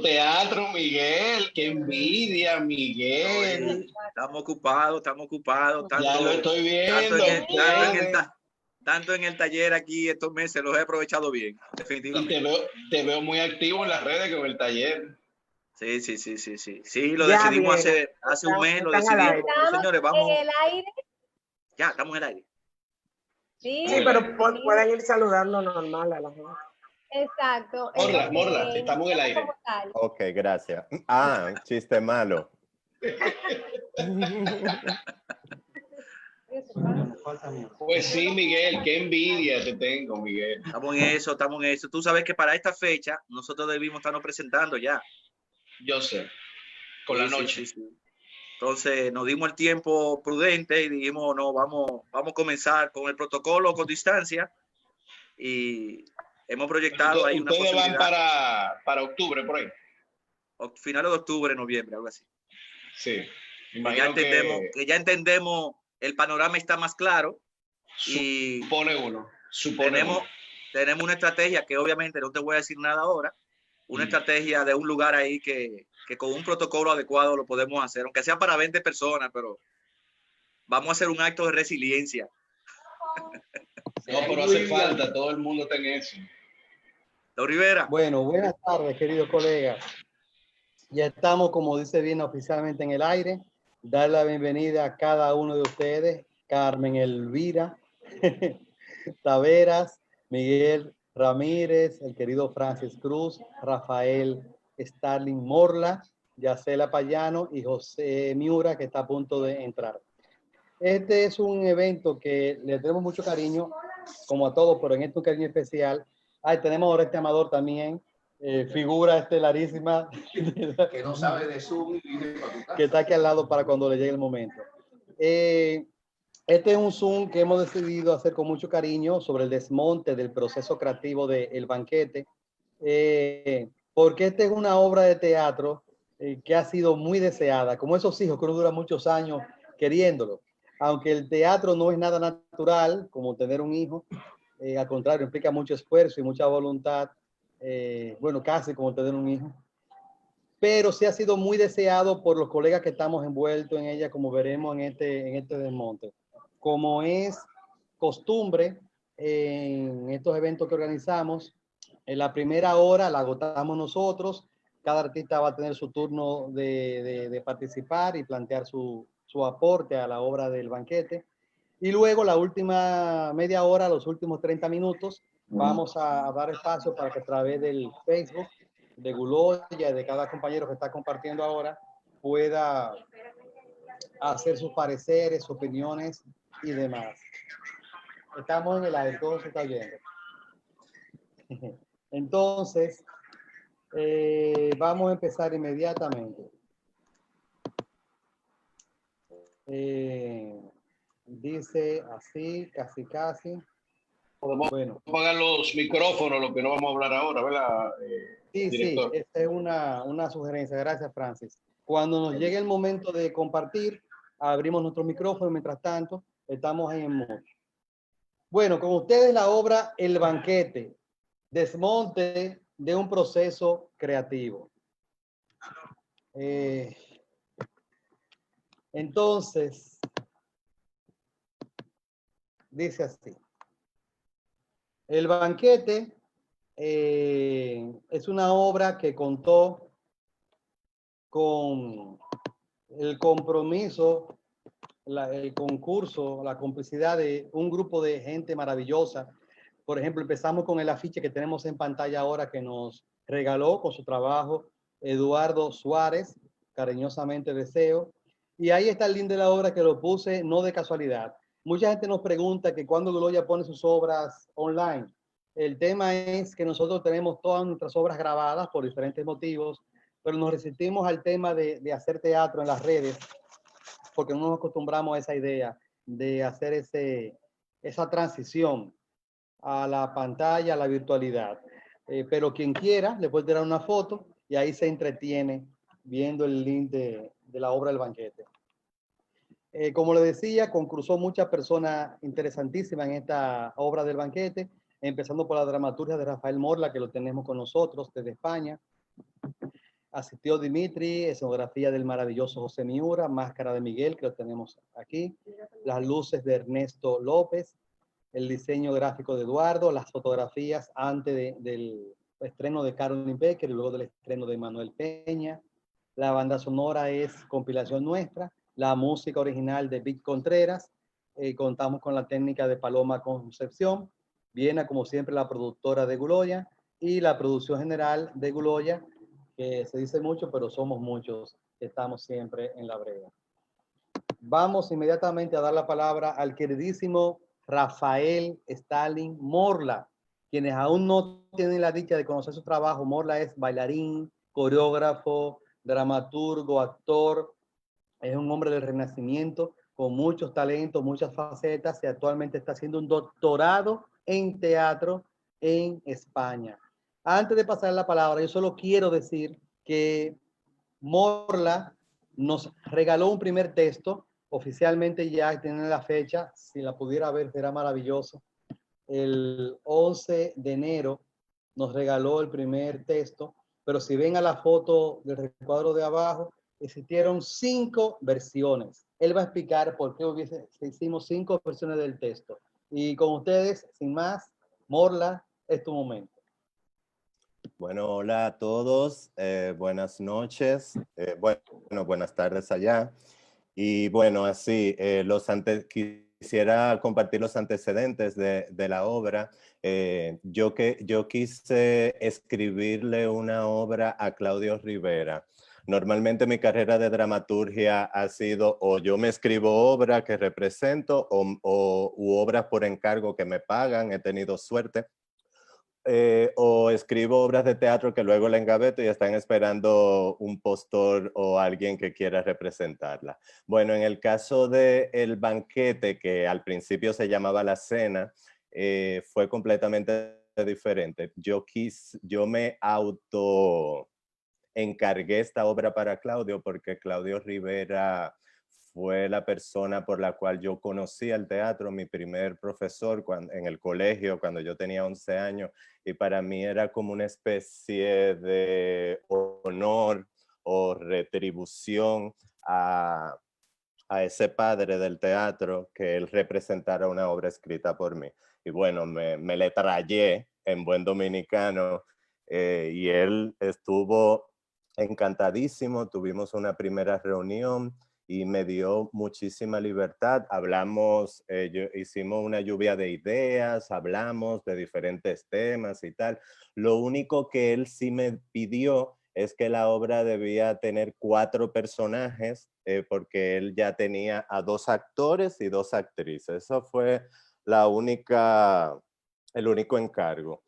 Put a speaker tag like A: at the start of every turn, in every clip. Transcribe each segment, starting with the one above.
A: teatro, Miguel. Qué envidia,
B: Miguel. Estamos ocupados.
A: Ya lo estoy viendo.
B: Tanto en el taller aquí estos meses los he aprovechado bien, definitivamente.
A: Y te veo muy activo en las redes con el taller.
B: Sí. Sí, lo decidimos hace un mes, lo decidimos. Señores, vamos.
C: ¿En el aire?
B: Ya, estamos en el aire.
D: Sí, pero pueden ir saludando normal a la gente.
C: Exacto.
A: Morla, estamos en el aire.
E: Ok, gracias. Chiste malo.
A: Pues sí, Miguel, qué envidia te tengo, Miguel.
B: Estamos en eso. Tú sabes que para esta fecha nosotros debimos estarnos presentando ya.
A: Yo sé, con la noche.
B: Sí. Entonces nos dimos el tiempo prudente y dijimos, no, vamos a comenzar con el protocolo con distancia y hemos proyectado ahí una posibilidad.
A: ¿Ustedes van para octubre, por ahí?
B: Finales de octubre, noviembre, algo así.
A: Sí.
B: Que ya entendemos, el panorama está más claro. Y tenemos una estrategia que obviamente no te voy a decir nada ahora, una estrategia de un lugar ahí que con un protocolo adecuado lo podemos hacer, aunque sea para 20 personas, pero vamos a hacer un acto de resiliencia.
A: No, pero hace falta, todo el mundo está en eso.
B: Don Rivera.
F: Bueno, buenas tardes, queridos colegas. Ya estamos, como dice bien, oficialmente en el aire. Dar la bienvenida a cada uno de ustedes, Carmen Elvira, Taveras, Miguel Ramírez, el querido Francis Cruz, Rafael Starling Morla, Yacela Payano y José Miura, que está a punto de entrar. Este es un evento que le tenemos mucho cariño, como a todos, pero en este un cariño especial. Tenemos ahora este Amador también, figura estelarísima.
G: Que no sabe de Zoom.
F: Que está aquí al lado para cuando le llegue el momento. Este es un Zoom que hemos decidido hacer con mucho cariño sobre el desmonte del proceso creativo de El Banquete, porque esta es una obra de teatro que ha sido muy deseada, como esos hijos que uno dura muchos años queriéndolo. Aunque el teatro no es nada natural, como tener un hijo, al contrario, implica mucho esfuerzo y mucha voluntad, bueno, casi como tener un hijo. Pero sí ha sido muy deseado por los colegas que estamos envueltos en ella, como veremos en este desmonte. Como es costumbre en estos eventos que organizamos, en la primera hora la agotamos nosotros, cada artista va a tener su turno de participar y plantear su aporte a la obra del banquete. Y luego la última media hora, los últimos 30 minutos, vamos a dar espacio para que a través del Facebook de Guloya y de cada compañero que está compartiendo ahora pueda hacer sus pareceres, sus opiniones y demás. Estamos en el aire, todo se está oyendo. Entonces, vamos a empezar inmediatamente. Dice así, casi.
A: Podemos apagar los micrófonos, lo que no vamos a hablar ahora, ¿verdad? Director.
F: Sí, esta es una sugerencia. Gracias, Francis. Cuando nos llegue el momento de compartir, abrimos nuestro micrófono. Mientras tanto, estamos en modo. Bueno, con ustedes la obra El Banquete, desmonte de un proceso creativo. Entonces, dice así. El Banquete es una obra que contó con el compromiso, el concurso, la complicidad de un grupo de gente maravillosa. Por ejemplo, empezamos con el afiche que tenemos en pantalla ahora que nos regaló con su trabajo Eduardo Suárez, cariñosamente Deseo. Y ahí está el link de la obra que lo puse no de casualidad. Mucha gente nos pregunta que cuándo Guloya pone sus obras online. El tema es que nosotros tenemos todas nuestras obras grabadas por diferentes motivos, pero nos resistimos al tema de hacer teatro en las redes porque no nos acostumbramos a esa idea de hacer esa transición a la pantalla, a la virtualidad. Pero quien quiera le puede tirar una foto y ahí se entretiene viendo el link de la obra del banquete. Como le decía, concursó muchas personas interesantísimas en esta obra del banquete, empezando por la dramaturgia de Rafael Morla, que lo tenemos con nosotros desde España. Asistió Dimitri, escenografía del maravilloso José Miura, máscara de Miguel, que lo tenemos aquí, las luces de Ernesto López, el diseño gráfico de Eduardo, las fotografías antes del estreno de Carolyn Becker y luego del estreno de Manuel Peña. La banda sonora es compilación nuestra, la música original de Vic Contreras, contamos con la técnica de Paloma Concepción, Viena como siempre la productora de Guloya y la producción general de Guloya, que se dice mucho, pero somos muchos que estamos siempre en la brega. Vamos inmediatamente a dar la palabra al queridísimo Rafael Stalin Morla, quienes aún no tienen la dicha de conocer su trabajo. Morla es bailarín, coreógrafo, dramaturgo, actor, es un hombre del Renacimiento con muchos talentos, muchas facetas y actualmente está haciendo un doctorado en teatro en España. Antes de pasar la palabra, yo solo quiero decir que Morla nos regaló un primer texto, oficialmente ya tienen la fecha, si la pudiera ver será maravilloso. El 11 de enero nos regaló el primer texto, pero si ven a la foto del recuadro de abajo, existieron 5 versiones. Él va a explicar por qué hicimos 5 versiones del texto. Y con ustedes, sin más, Morla, es tu momento.
E: Bueno, hola a todos, buenas noches, bueno, buenas tardes allá. Y bueno, así, quisiera compartir los antecedentes de la obra. Yo quise escribirle una obra a Claudio Rivera. Normalmente mi carrera de dramaturgia ha sido o yo me escribo obra que represento u obras por encargo que me pagan, he tenido suerte. O escribo obras de teatro que luego la engaveto y están esperando un postor o alguien que quiera representarla. Bueno, en el caso de El Banquete, que al principio se llamaba La Cena, fue completamente diferente. Yo me auto encargué esta obra para Claudio porque Claudio Rivera fue la persona por la cual yo conocí el teatro, mi primer profesor en el colegio cuando yo tenía 11 años, y para mí era como una especie de honor o retribución a ese padre del teatro que él representara una obra escrita por mí. Y bueno, me le trayé en buen dominicano y él estuvo encantadísimo, tuvimos una primera reunión y me dio muchísima libertad. Hablamos, hicimos una lluvia de ideas, hablamos de diferentes temas y tal. Lo único que él sí me pidió es que la obra debía tener 4 personajes porque él ya tenía a 2 actores y 2 actrices. Eso fue el único encargo.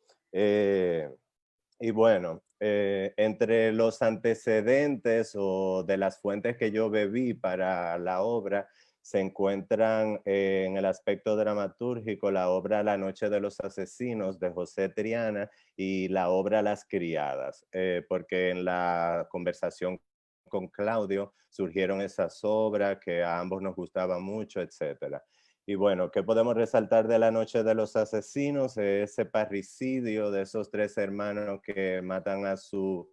E: Y bueno, entre los antecedentes o de las fuentes que yo bebí para la obra, se encuentran en el aspecto dramatúrgico la obra La Noche de los Asesinos de José Triana y la obra Las Criadas, porque en la conversación con Claudio surgieron esas obras que a ambos nos gustaban mucho, etcétera. Y bueno, ¿qué podemos resaltar de La Noche de los Asesinos? Ese parricidio de esos 3 hermanos que matan a su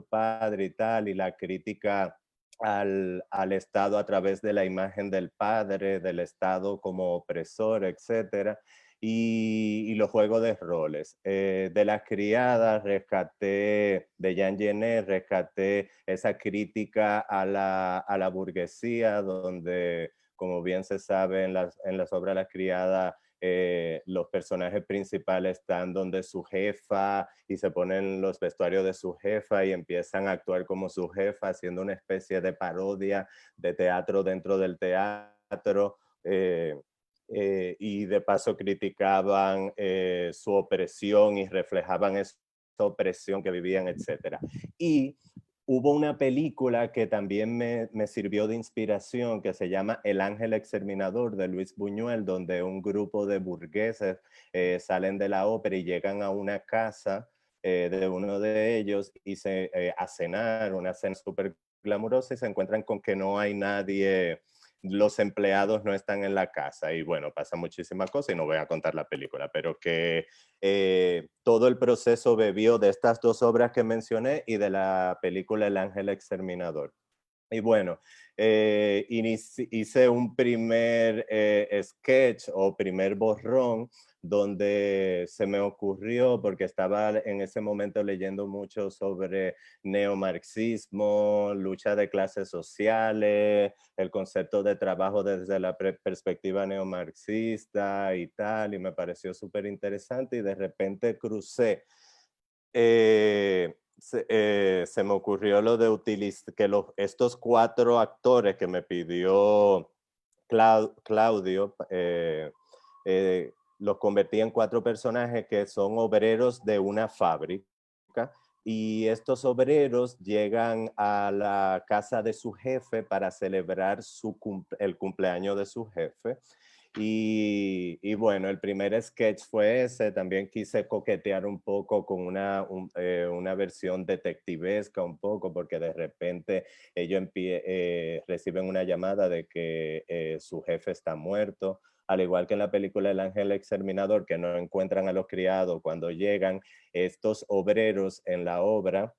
E: padre y tal, y la crítica al Estado a través de la imagen del padre, del Estado como opresor, etcétera. Y los juegos de roles. De Las Criadas rescaté, de Jean Genet, rescaté esa crítica a la burguesía, donde, como bien se sabe en las obras de Las Criadas, los personajes principales están donde su jefa y se ponen los vestuarios de su jefa y empiezan a actuar como su jefa, haciendo una especie de parodia de teatro dentro del teatro. Y de paso criticaban su opresión y reflejaban esa opresión que vivían, etc. Y hubo una película que también me sirvió de inspiración que se llama El Ángel Exterminador de Luis Buñuel, donde un grupo de burgueses salen de la ópera y llegan a una casa de uno de ellos y a cenar, una cena súper glamurosa, y se encuentran con que no hay nadie los empleados no están en la casa y bueno, pasa muchísimas cosas y no voy a contar la película, pero que todo el proceso bebió de estas dos obras que mencioné y de la película El Ángel Exterminador. Y bueno, hice un primer sketch o primer borrón donde se me ocurrió, porque estaba en ese momento leyendo mucho sobre neomarxismo, lucha de clases sociales, el concepto de trabajo desde la perspectiva neomarxista y tal, y me pareció súper interesante y de repente crucé. Se me ocurrió lo de utilizar que estos 4 actores que me pidió Claudio, los convertí en 4 personajes que son obreros de una fábrica y estos obreros llegan a la casa de su jefe para celebrar el cumpleaños de su jefe. Y bueno, el primer sketch fue ese. También quise coquetear un poco con una versión detectivesca un poco, porque de repente ellos reciben una llamada de que su jefe está muerto. Al igual que en la película El Ángel Exterminador, que no encuentran a los criados cuando llegan, estos obreros en la obra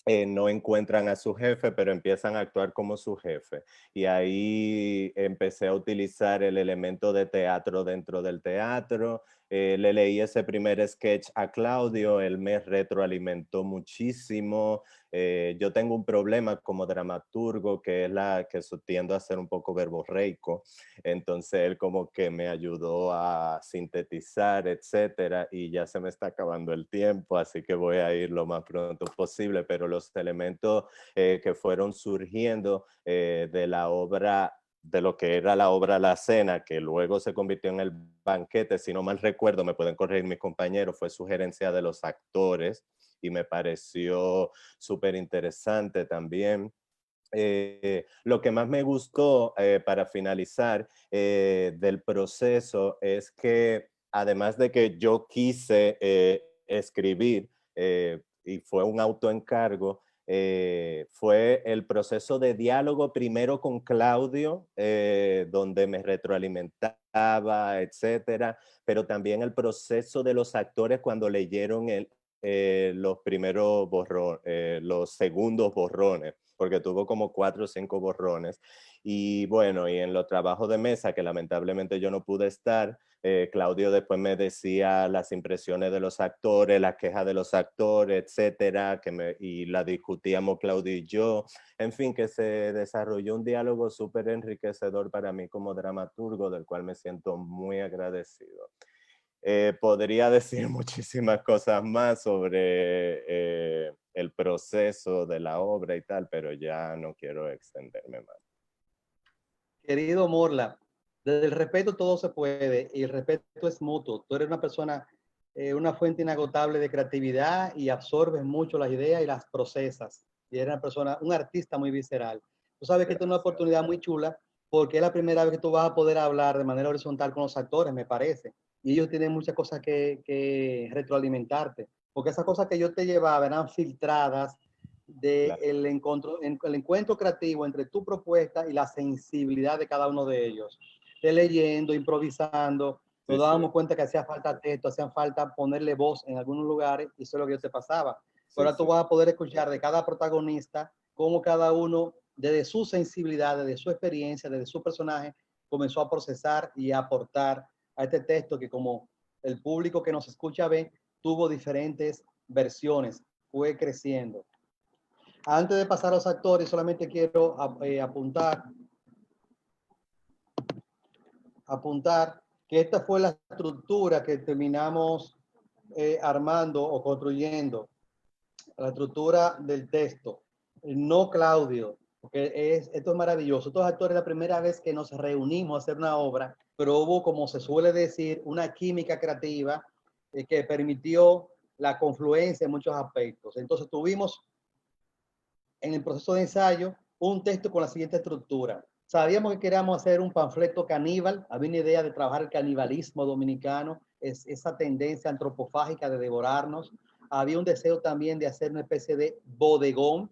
E: no encuentran a su jefe, pero empiezan a actuar como su jefe. Y ahí empecé a utilizar el elemento de teatro dentro del teatro. Le leí ese primer sketch a Claudio, él me retroalimentó muchísimo. Yo tengo un problema como dramaturgo, que es que tiendo a ser un poco verborreico. Entonces él como que me ayudó a sintetizar, etcétera, y ya se me está acabando el tiempo, así que voy a ir lo más pronto posible, pero los elementos que fueron surgiendo de la obra, de lo que era la obra La Cena, que luego se convirtió en El Banquete, si no mal recuerdo, me pueden corregir mis compañeros, fue sugerencia de los actores y me pareció súper interesante también. Lo que más me gustó para finalizar del proceso es que además de que yo quise escribir y fue un autoencargo, fue el proceso de diálogo primero con Claudio, donde me retroalimentaba, etcétera, pero también el proceso de los actores cuando leyeron los primeros borrones, los segundos borrones, porque tuvo como 4 o 5 borrones. Y bueno, y en los trabajos de mesa, que lamentablemente yo no pude estar, Claudio después me decía las impresiones de los actores, las quejas de los actores, etcétera, y la discutíamos Claudio y yo. En fin, que se desarrolló un diálogo súper enriquecedor para mí como dramaturgo, del cual me siento muy agradecido. Podría decir muchísimas cosas más sobre el proceso de la obra y tal, pero ya no quiero extenderme más.
F: Querido Morla, desde el respeto todo se puede y el respeto es mutuo. Tú eres una persona, una fuente inagotable de creatividad y absorbes mucho las ideas y las procesas. Y eres una persona, un artista muy visceral. Tú sabes que esta es una oportunidad muy chula porque es la primera vez que tú vas a poder hablar de manera horizontal con los actores, me parece. Y ellos tienen muchas cosas que retroalimentarte. Porque esas cosas que yo te llevaba eran filtradas del el encuentro creativo entre tu propuesta y la sensibilidad de cada uno de ellos. De leyendo, improvisando, nos dábamos cuenta que hacía falta texto, hacían falta ponerle voz en algunos lugares y eso es lo que yo te pasaba. Ahora tú vas a poder escuchar de cada protagonista cómo cada uno, desde su sensibilidad, desde su experiencia, desde su personaje, comenzó a procesar y a aportar a este texto que, como el público que nos escucha ve, tuvo diferentes versiones, fue creciendo. Antes de pasar a los actores, solamente quiero apuntar que esta fue la estructura que terminamos armando o construyendo, la estructura del texto. No Claudio, porque esto es maravilloso. Estos actores, la primera vez que nos reunimos a hacer una obra, pero hubo, como se suele decir, una química creativa que permitió la confluencia en muchos aspectos. Entonces tuvimos en el proceso de ensayo un texto con la siguiente estructura. Sabíamos que queríamos hacer un panfleto caníbal, había una idea de trabajar el canibalismo dominicano, esa tendencia antropofágica de devorarnos. Había un deseo también de hacer una especie de bodegón,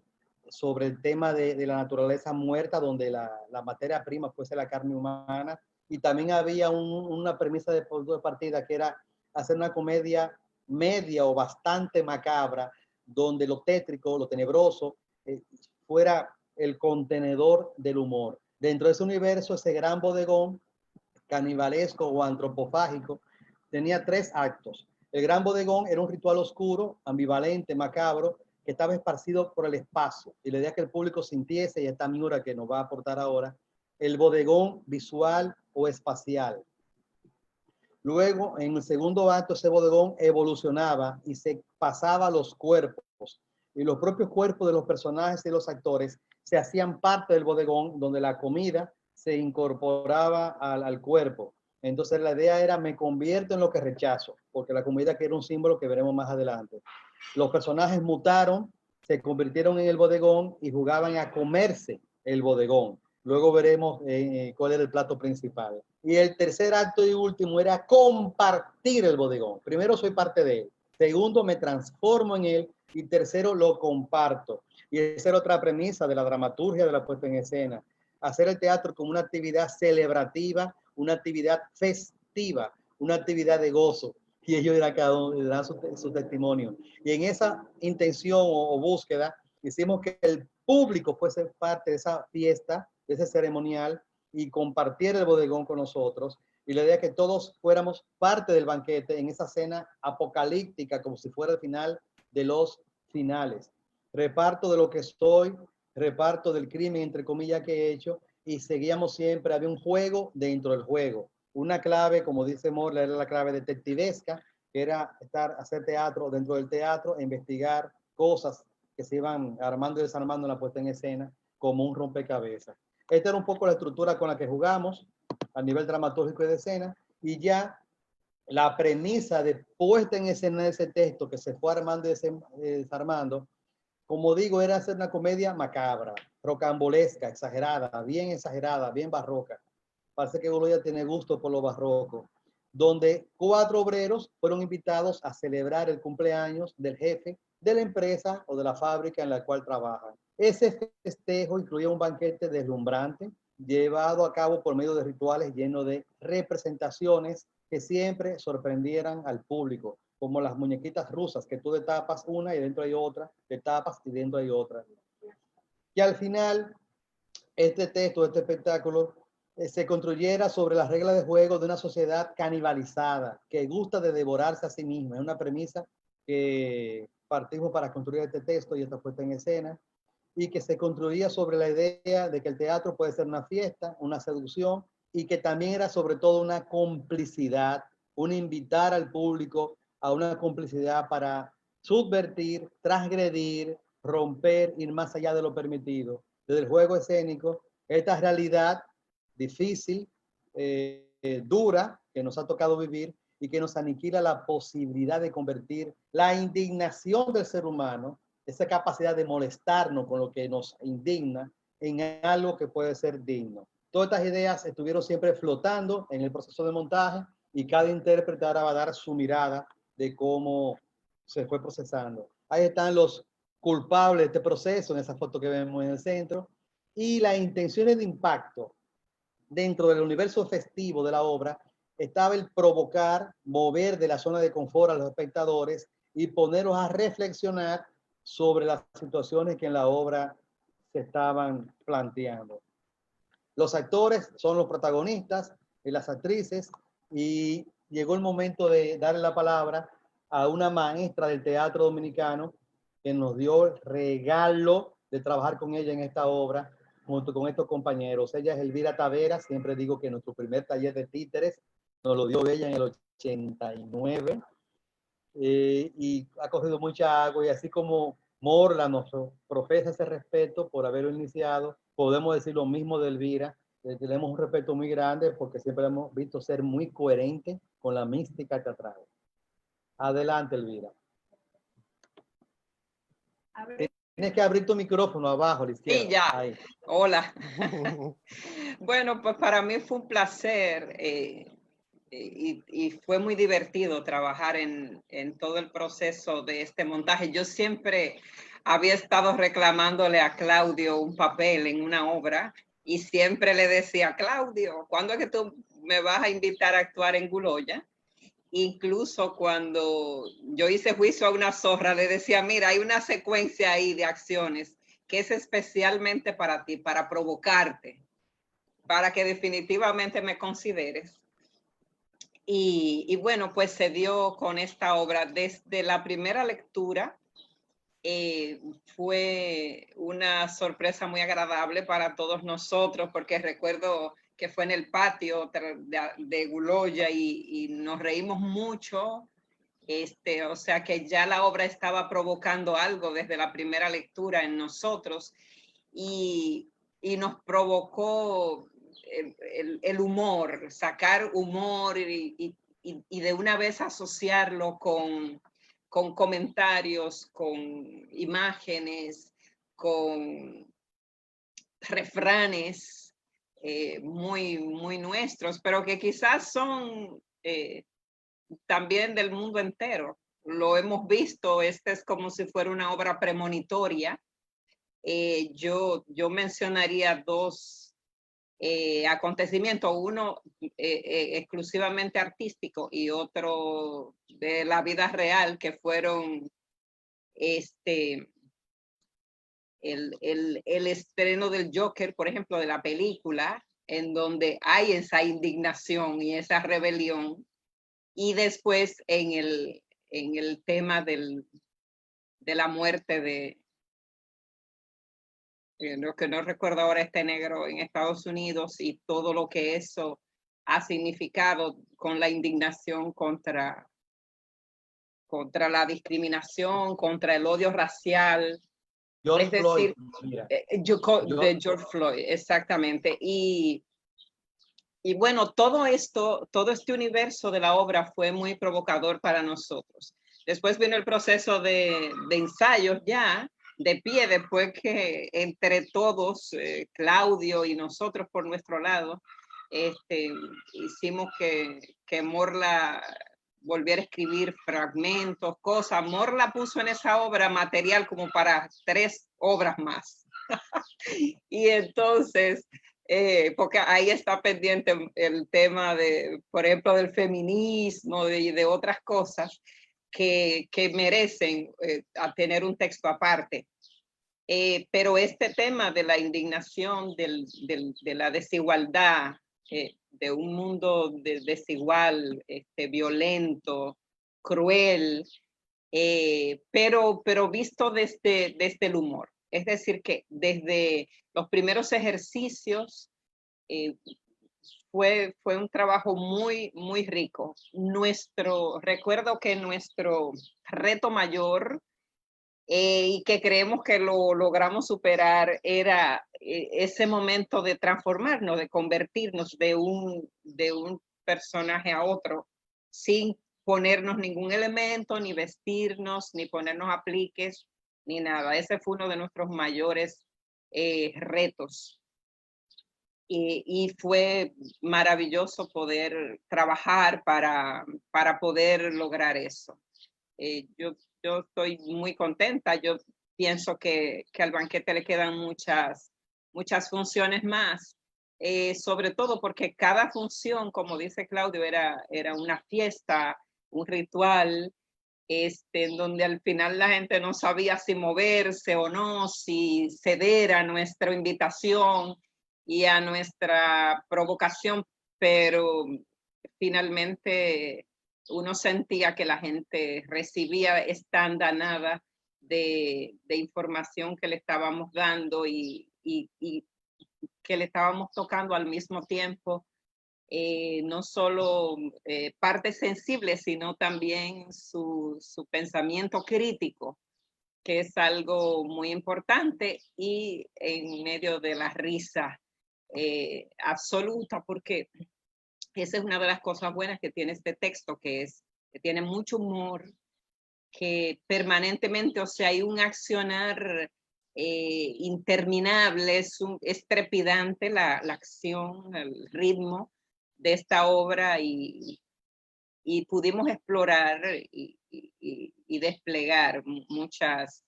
F: sobre el tema de la naturaleza muerta, donde la materia prima fuese la carne humana. Y también había una premisa de punto de partida que era hacer una comedia media o bastante macabra, donde lo tétrico, lo tenebroso, fuera el contenedor del humor. Dentro de ese universo, ese gran bodegón canibalesco o antropofágico tenía 3 actos. El gran bodegón era un ritual oscuro, ambivalente, macabro, que estaba esparcido por el espacio. Y la idea que el público sintiese, y esta Miura que nos va a aportar ahora, el bodegón visual o espacial. Luego, en el segundo acto, ese bodegón evolucionaba y se pasaba a los cuerpos. Y los propios cuerpos de los personajes y los actores se hacían parte del bodegón, donde la comida se incorporaba al cuerpo. Entonces la idea era, me convierto en lo que rechazo, porque la comida que era un símbolo que veremos más adelante. Los personajes mutaron, se convirtieron en el bodegón y jugaban a comerse el bodegón. Luego veremos cuál era el plato principal. Y el tercer acto y último era compartir el bodegón. Primero, soy parte de él. Segundo, me transformo en él. Y tercero, lo comparto. Y esa era otra premisa de la dramaturgia de la puesta en escena. Hacer el teatro como una actividad celebrativa, una actividad festiva, una actividad de gozo. Y ellos dirán cada uno, dan su testimonio. Y en esa intención o búsqueda, hicimos que el público fuese parte de esa fiesta, de ese ceremonial, y compartiera el bodegón con nosotros. Y la idea es que todos fuéramos parte del banquete en esa cena apocalíptica, como si fuera el final de los finales. Reparto de lo que estoy, reparto del crimen, entre comillas, que he hecho, y seguíamos siempre, había un juego dentro del juego. Una clave, como dice Morla, era la clave detectivesca, que era hacer teatro dentro del teatro, investigar cosas que se iban armando y desarmando en la puesta en escena, como un rompecabezas. Esta era un poco la estructura con la que jugamos a nivel dramatúrgico y de escena, y ya la premisa de puesta en escena de ese texto que se fue armando y desarmando, como digo, era hacer una comedia macabra, rocambolesca, exagerada, bien barroca. Parece que Goloya tiene gusto por lo barroco, donde 4 obreros fueron invitados a celebrar el cumpleaños del jefe de la empresa o de la fábrica en la cual trabajan. Ese festejo incluía un banquete deslumbrante, llevado a cabo por medio de rituales llenos de representaciones que siempre sorprendieran al público, como las muñequitas rusas, que tú destapas una y dentro hay otra, destapas y dentro hay otra. Y al final, este texto, este espectáculo, se construyera sobre las reglas de juego de una sociedad canibalizada, que gusta de devorarse a sí misma. Es una premisa que partimos para construir este texto y esta puesta en escena, y que se construía sobre la idea de que el teatro puede ser una fiesta, una seducción, y que también era sobre todo una complicidad, un invitar al público a una complicidad para subvertir, transgredir, romper, ir más allá de lo permitido. Desde el juego escénico, esta realidad difícil, dura, que nos ha tocado vivir y que nos aniquila la posibilidad de convertir la indignación del ser humano, esa capacidad de molestarnos con lo que nos indigna, en algo que puede ser digno. Todas estas ideas estuvieron siempre flotando en el proceso de montaje y cada intérprete ahora va a dar su mirada de cómo se fue procesando. Ahí están los culpables de este proceso, en esa foto que vemos en el centro, y las intenciones de impacto dentro del universo festivo de la obra estaba el provocar, mover de la zona de confort a los espectadores y ponerlos a reflexionar sobre las situaciones que en la obra se estaban planteando. Los actores son los protagonistas y las actrices, y llegó el momento de darle la palabra a una maestra del teatro dominicano que nos dio el regalo de trabajar con ella en esta obra, junto con estos compañeros. Ella es Elvira Taveras. Siempre digo que nuestro primer taller de títeres nos lo dio ella en el 89, y ha cogido mucha agua, y así como Morla nos profesa ese respeto por haberlo iniciado, podemos decir lo mismo de Elvira. Tenemos un respeto muy grande porque siempre hemos visto ser muy coherente con la mística teatral. Adelante, Elvira. Tienes que abrir tu micrófono abajo a la izquierda.
C: Sí, ya.
F: Ahí.
C: Hola. Bueno, pues para mí fue un placer y fue muy divertido trabajar en todo el proceso de este montaje. Yo siempre había estado reclamándole a Claudio un papel en una obra y siempre le decía, Claudio, ¿cuándo es que tú me vas a invitar a actuar en Guloya? Incluso cuando yo hice Juicio a una zorra, le decía, mira, hay una secuencia ahí de acciones que es especialmente para ti, para provocarte, para que definitivamente me consideres. Y bueno, pues se dio con esta obra desde la primera lectura. Fue una sorpresa muy agradable para todos nosotros, porque recuerdo que fue en el patio de Guloya y nos reímos mucho. O sea que ya la obra estaba provocando algo desde la primera lectura en nosotros y nos provocó el humor, sacar humor y de una vez asociarlo con comentarios, con imágenes, con refranes muy, muy nuestros, pero que quizás son también del mundo entero. Lo hemos visto, este es como si fuera una obra premonitoria. Yo mencionaría dos acontecimientos, uno exclusivamente artístico y otro de la vida real, que fueron el estreno del Joker, por ejemplo, de la película, en donde hay esa indignación y esa rebelión, y después en el tema de la muerte de lo que no recuerdo ahora, este negro en Estados Unidos, y todo lo que eso ha significado con la indignación contra la discriminación, contra el odio racial.
F: George
C: es decir,
F: Floyd,
C: de George Floyd, exactamente. Y bueno, todo este universo de la obra fue muy provocador para nosotros. Después vino el proceso de ensayos ya, de pie, después que entre todos, Claudio y nosotros por nuestro lado, hicimos que Morla volviera a escribir fragmentos, cosas. Morla puso en esa obra material como para 3 obras más. Y entonces, porque ahí está pendiente el tema de, por ejemplo, del feminismo y de otras cosas que merecen a tener un texto aparte. Pero este tema de la indignación, de la desigualdad, de un mundo desigual, violento, cruel, pero visto desde el humor. Es decir, que desde los primeros ejercicios fue un trabajo muy, muy rico. Recuerdo que nuestro reto mayor, y que creemos que lo logramos superar, era ese momento de transformarnos, de convertirnos de un personaje a otro, sin ponernos ningún elemento, ni vestirnos, ni ponernos apliques, ni nada. Ese fue uno de nuestros mayores retos. Y fue maravilloso poder trabajar para poder lograr eso. Yo estoy muy contenta. Yo pienso que al banquete le quedan muchas funciones más, sobre todo porque cada función, como dice Claudio, era una fiesta, un ritual, en donde al final la gente no sabía si moverse o no, si ceder a nuestra invitación y a nuestra provocación, pero finalmente uno sentía que la gente recibía esta andanada de información que le estábamos dando y que le estábamos tocando al mismo tiempo, no solo partes sensibles, sino también su pensamiento crítico, que es algo muy importante, y en medio de la risa absoluta, porque esa es una de las cosas buenas que tiene este texto, que tiene mucho humor, que permanentemente, o sea, hay un accionar interminable, es trepidante la acción, el ritmo de esta obra, y pudimos explorar y desplegar muchas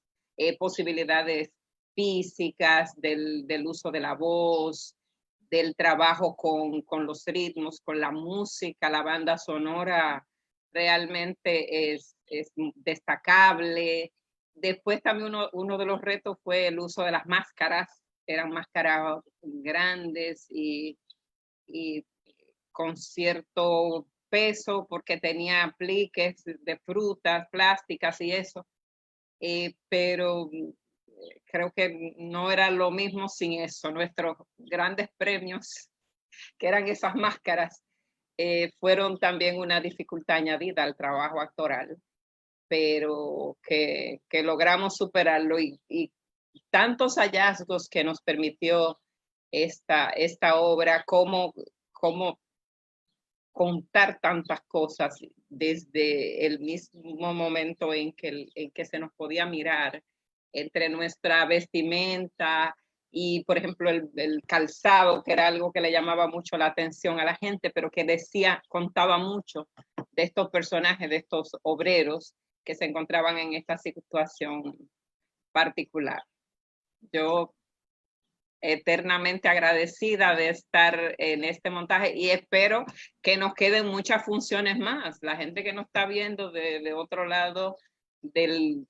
C: posibilidades físicas, del uso de la voz, del trabajo con los ritmos, con la música. La banda sonora realmente es destacable. Después también uno de los retos fue el uso de las máscaras. Eran máscaras grandes y con cierto peso porque tenía apliques de frutas, plásticas y eso. Pero creo que no era lo mismo sin eso. Nuestros grandes premios, que eran esas máscaras, fueron también una dificultad añadida al trabajo actoral, pero que logramos superarlo y tantos hallazgos que nos permitió esta obra, cómo contar tantas cosas desde el mismo momento en que se nos podía mirar, entre nuestra vestimenta y, por ejemplo, el calzado, que era algo que le llamaba mucho la atención a la gente, pero que contaba mucho de estos personajes, de estos obreros que se encontraban en esta situación particular. Yo eternamente agradecida de estar en este montaje y espero que nos queden muchas funciones más. La gente que nos está viendo de otro lado del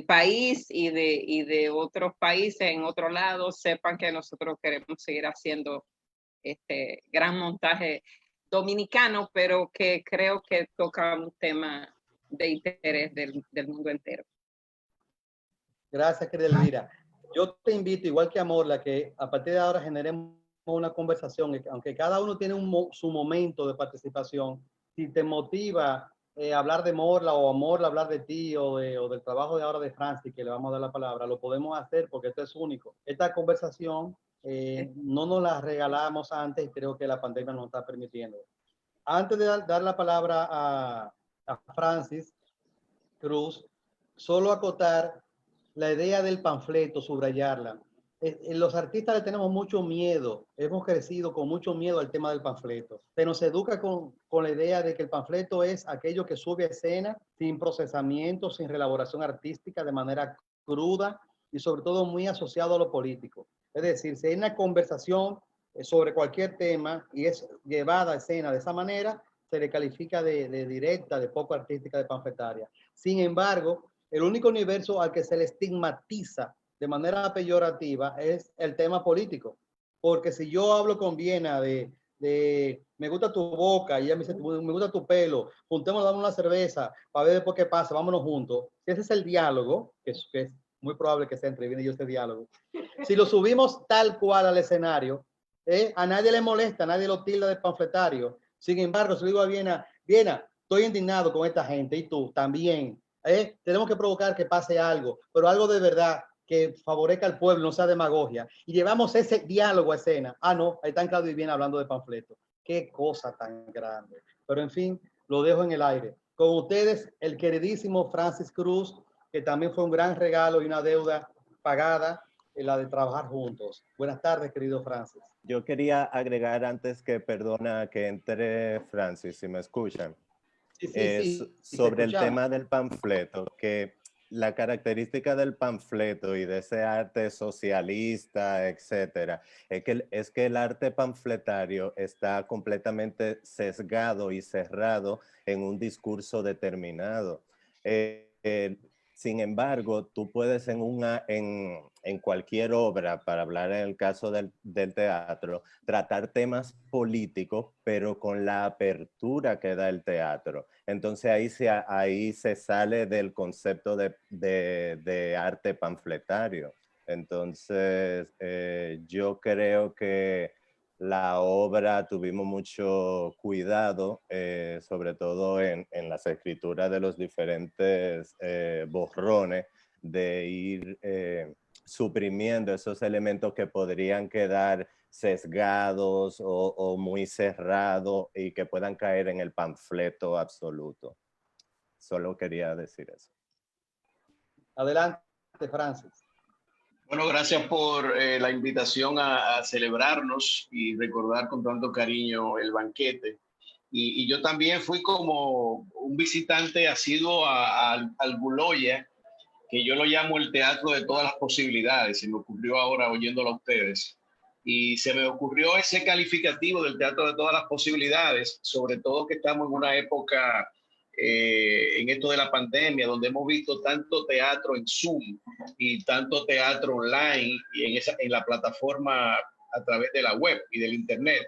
C: país y de otros países en otro lado sepan que nosotros queremos seguir haciendo este gran montaje dominicano, pero que creo que toca un tema de interés del mundo entero.
F: Gracias, querida Elvira. Yo te invito, igual que a Morla, que a partir de ahora generemos una conversación, aunque cada uno tiene su momento de participación. Si te motiva hablar de Morla o a Morla hablar de ti o del trabajo de ahora de Francis, que le vamos a dar la palabra, lo podemos hacer porque esto es único. Esta conversación no nos la regalamos antes y creo que la pandemia nos está permitiendo. Antes de dar la palabra a Francis Cruz, solo acotar la idea del panfleto, subrayarla. Los artistas le tenemos mucho miedo, hemos crecido con mucho miedo al tema del panfleto. Se nos educa con la idea de que el panfleto es aquello que sube a escena sin procesamiento, sin reelaboración artística, de manera cruda y sobre todo muy asociado a lo político. Es decir, si hay una conversación sobre cualquier tema y es llevada a escena de esa manera, se le califica de directa, de poco artística, de panfletaria. Sin embargo, el único universo al que se le estigmatiza de manera peyorativa es el tema político. Porque si yo hablo con Viena de me gusta tu boca y ella me dice me gusta tu pelo, juntemos, damos una cerveza para ver después qué pasa, vámonos juntos. Si ese es el diálogo, que es muy probable que sea entre Viena y yo este diálogo, si lo subimos tal cual al escenario, a nadie le molesta, a nadie lo tilda de panfletario. Sin embargo, si le digo a Viena, estoy indignado con esta gente y tú también. Tenemos que provocar que pase algo, pero algo de verdad que favorezca al pueblo, no sea demagogia. Y llevamos ese diálogo a escena. No, ahí están Claudio y Viena hablando de panfleto. Qué cosa tan grande. Pero en fin, lo dejo en el aire. Con ustedes, el queridísimo Francis Cruz, que también fue un gran regalo y una deuda pagada, la de trabajar juntos. Buenas tardes, querido Francis.
E: Yo quería agregar antes que, perdona, que entre Francis, si me escuchan. Sí, sobre el tema del panfleto, que la característica del panfleto y de ese arte socialista, etcétera, es que el arte panfletario está completamente sesgado y cerrado en un discurso determinado. Sin embargo, tú puedes en cualquier obra, para hablar en el caso del teatro, tratar temas políticos, pero con la apertura que da el teatro. Entonces ahí se sale del concepto de arte panfletario. Entonces yo creo que la obra tuvimos mucho cuidado, sobre todo en las escrituras de los diferentes borrones, de ir suprimiendo esos elementos que podrían quedar sesgados o muy cerrados y que puedan caer en el panfleto absoluto. Solo quería decir eso.
F: Adelante, Francis.
A: Bueno, gracias por la invitación a celebrarnos y recordar con tanto cariño el banquete. Y yo también fui como un visitante asiduo al Guloya, que yo lo llamo el teatro de todas las posibilidades. Se me ocurrió ahora oyéndolo a ustedes. Y se me ocurrió ese calificativo del teatro de todas las posibilidades, sobre todo que estamos en una época, en esto de la pandemia, donde hemos visto tanto teatro en Zoom y tanto teatro online y en la plataforma a través de la web y del Internet.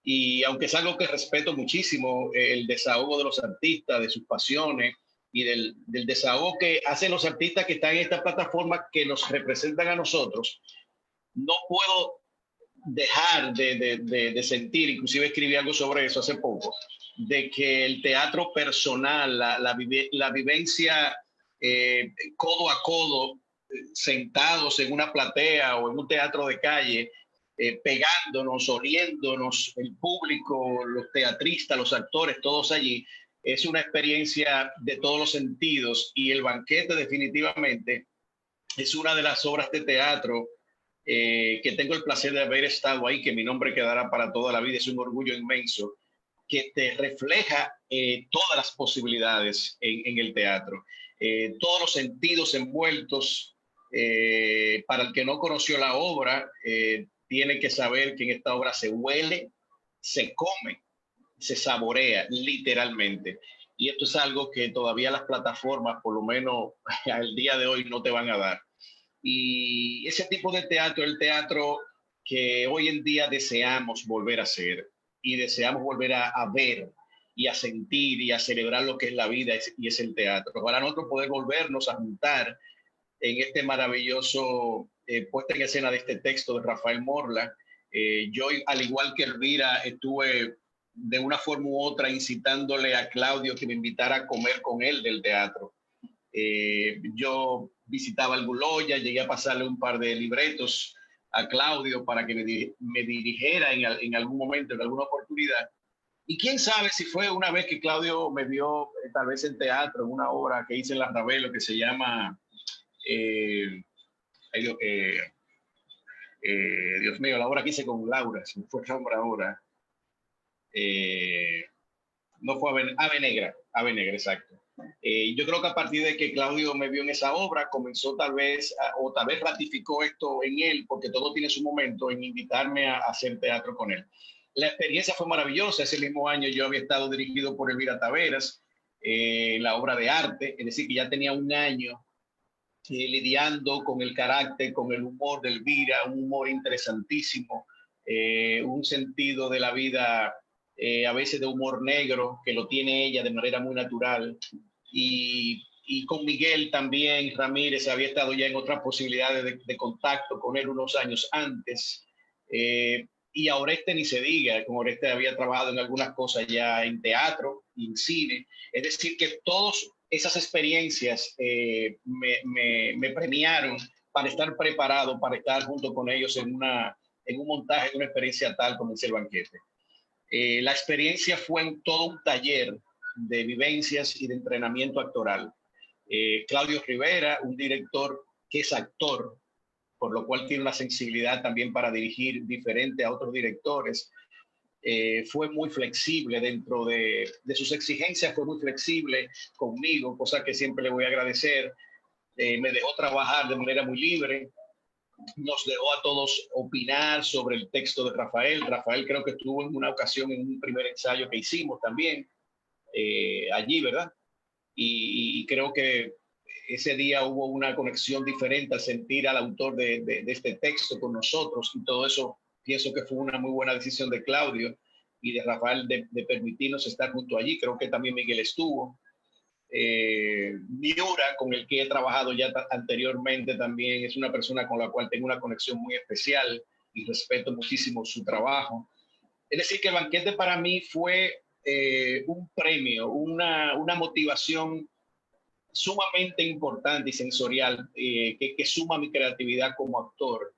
A: Y aunque es algo que respeto muchísimo, el desahogo de los artistas, de sus pasiones y del desahogo que hacen los artistas que están en esta plataforma que nos representan a nosotros, no puedo dejar de sentir, inclusive escribí algo sobre eso hace poco, de que el teatro personal, la vivencia codo a codo, sentados en una platea o en un teatro de calle, pegándonos, oliéndonos, el público, los teatristas, los actores, todos allí, es una experiencia de todos los sentidos, y El Banquete definitivamente es una de las obras de teatro que tengo el placer de haber estado ahí, que mi nombre quedará para toda la vida. Es un orgullo inmenso, que te refleja todas las posibilidades en el teatro, todos los sentidos envueltos. Para el que no conoció la obra, tiene que saber que en esta obra se huele, se come, se saborea literalmente. Y esto es algo que todavía las plataformas, por lo menos al día de hoy, no te van a dar. Y ese tipo de teatro, el teatro que hoy en día deseamos volver a hacer y deseamos volver a ver y a sentir y a celebrar lo que es la vida, y es el teatro. Para nosotros poder volvernos a juntar en este maravilloso puesta en escena de este texto de Rafael Morla. Yo, al igual que Elvira, estuve de una forma u otra incitándole a Claudio que me invitara a comer con él del teatro. Yo visitaba el Buloya, llegué a pasarle un par de libretos a Claudio para que me dirigiera en algún momento, en alguna oportunidad. Y quién sabe si fue una vez que Claudio me vio tal vez en teatro, en una obra que hice en la Ravelo que se llama Dios mío, la obra que hice con Laura, se me fue el nombre ahora. No fue Ave Negra, exacto. Yo creo que a partir de que Claudio me vio en esa obra, comenzó tal vez ratificó esto en él, porque todo tiene su momento, en invitarme a hacer teatro con él. La experiencia fue maravillosa. Ese mismo año yo había estado dirigido por Elvira Taveras en la obra de arte, es decir, que ya tenía un año lidiando con el carácter, con el humor de Elvira, un humor interesantísimo, un sentido de la vida, a veces de humor negro, que lo tiene ella de manera muy natural. Y con Miguel también Ramírez había estado ya en otras posibilidades de contacto con él unos años antes. Y a Oreste ni se diga, con Oreste había trabajado en algunas cosas ya en teatro y en cine. Es decir, que todas esas experiencias me premiaron para estar preparado, para estar junto con ellos en un montaje de una experiencia tal como es El Banquete. La experiencia fue en todo un taller de vivencias y de entrenamiento actoral. Claudio Rivera, un director que es actor, por lo cual tiene una sensibilidad también para dirigir diferente a otros directores, fue muy flexible dentro de sus exigencias, fue muy flexible conmigo, cosa que siempre le voy a agradecer. Me dejó trabajar de manera muy libre, nos dejó a todos opinar sobre el texto de Rafael. Rafael creo que estuvo en una ocasión en un primer ensayo que hicimos también allí, ¿verdad? Y creo que ese día hubo una conexión diferente al sentir al autor de este texto con nosotros, y todo eso pienso que fue una muy buena decisión de Claudio y de Rafael de permitirnos estar junto allí. Creo que también Miguel estuvo. Miura, con el que he trabajado ya anteriormente, también es una persona con la cual tengo una conexión muy especial y respeto muchísimo su trabajo. Es decir, que El Banquete para mí fue un premio, una motivación sumamente importante y sensorial, que suma mi creatividad como actor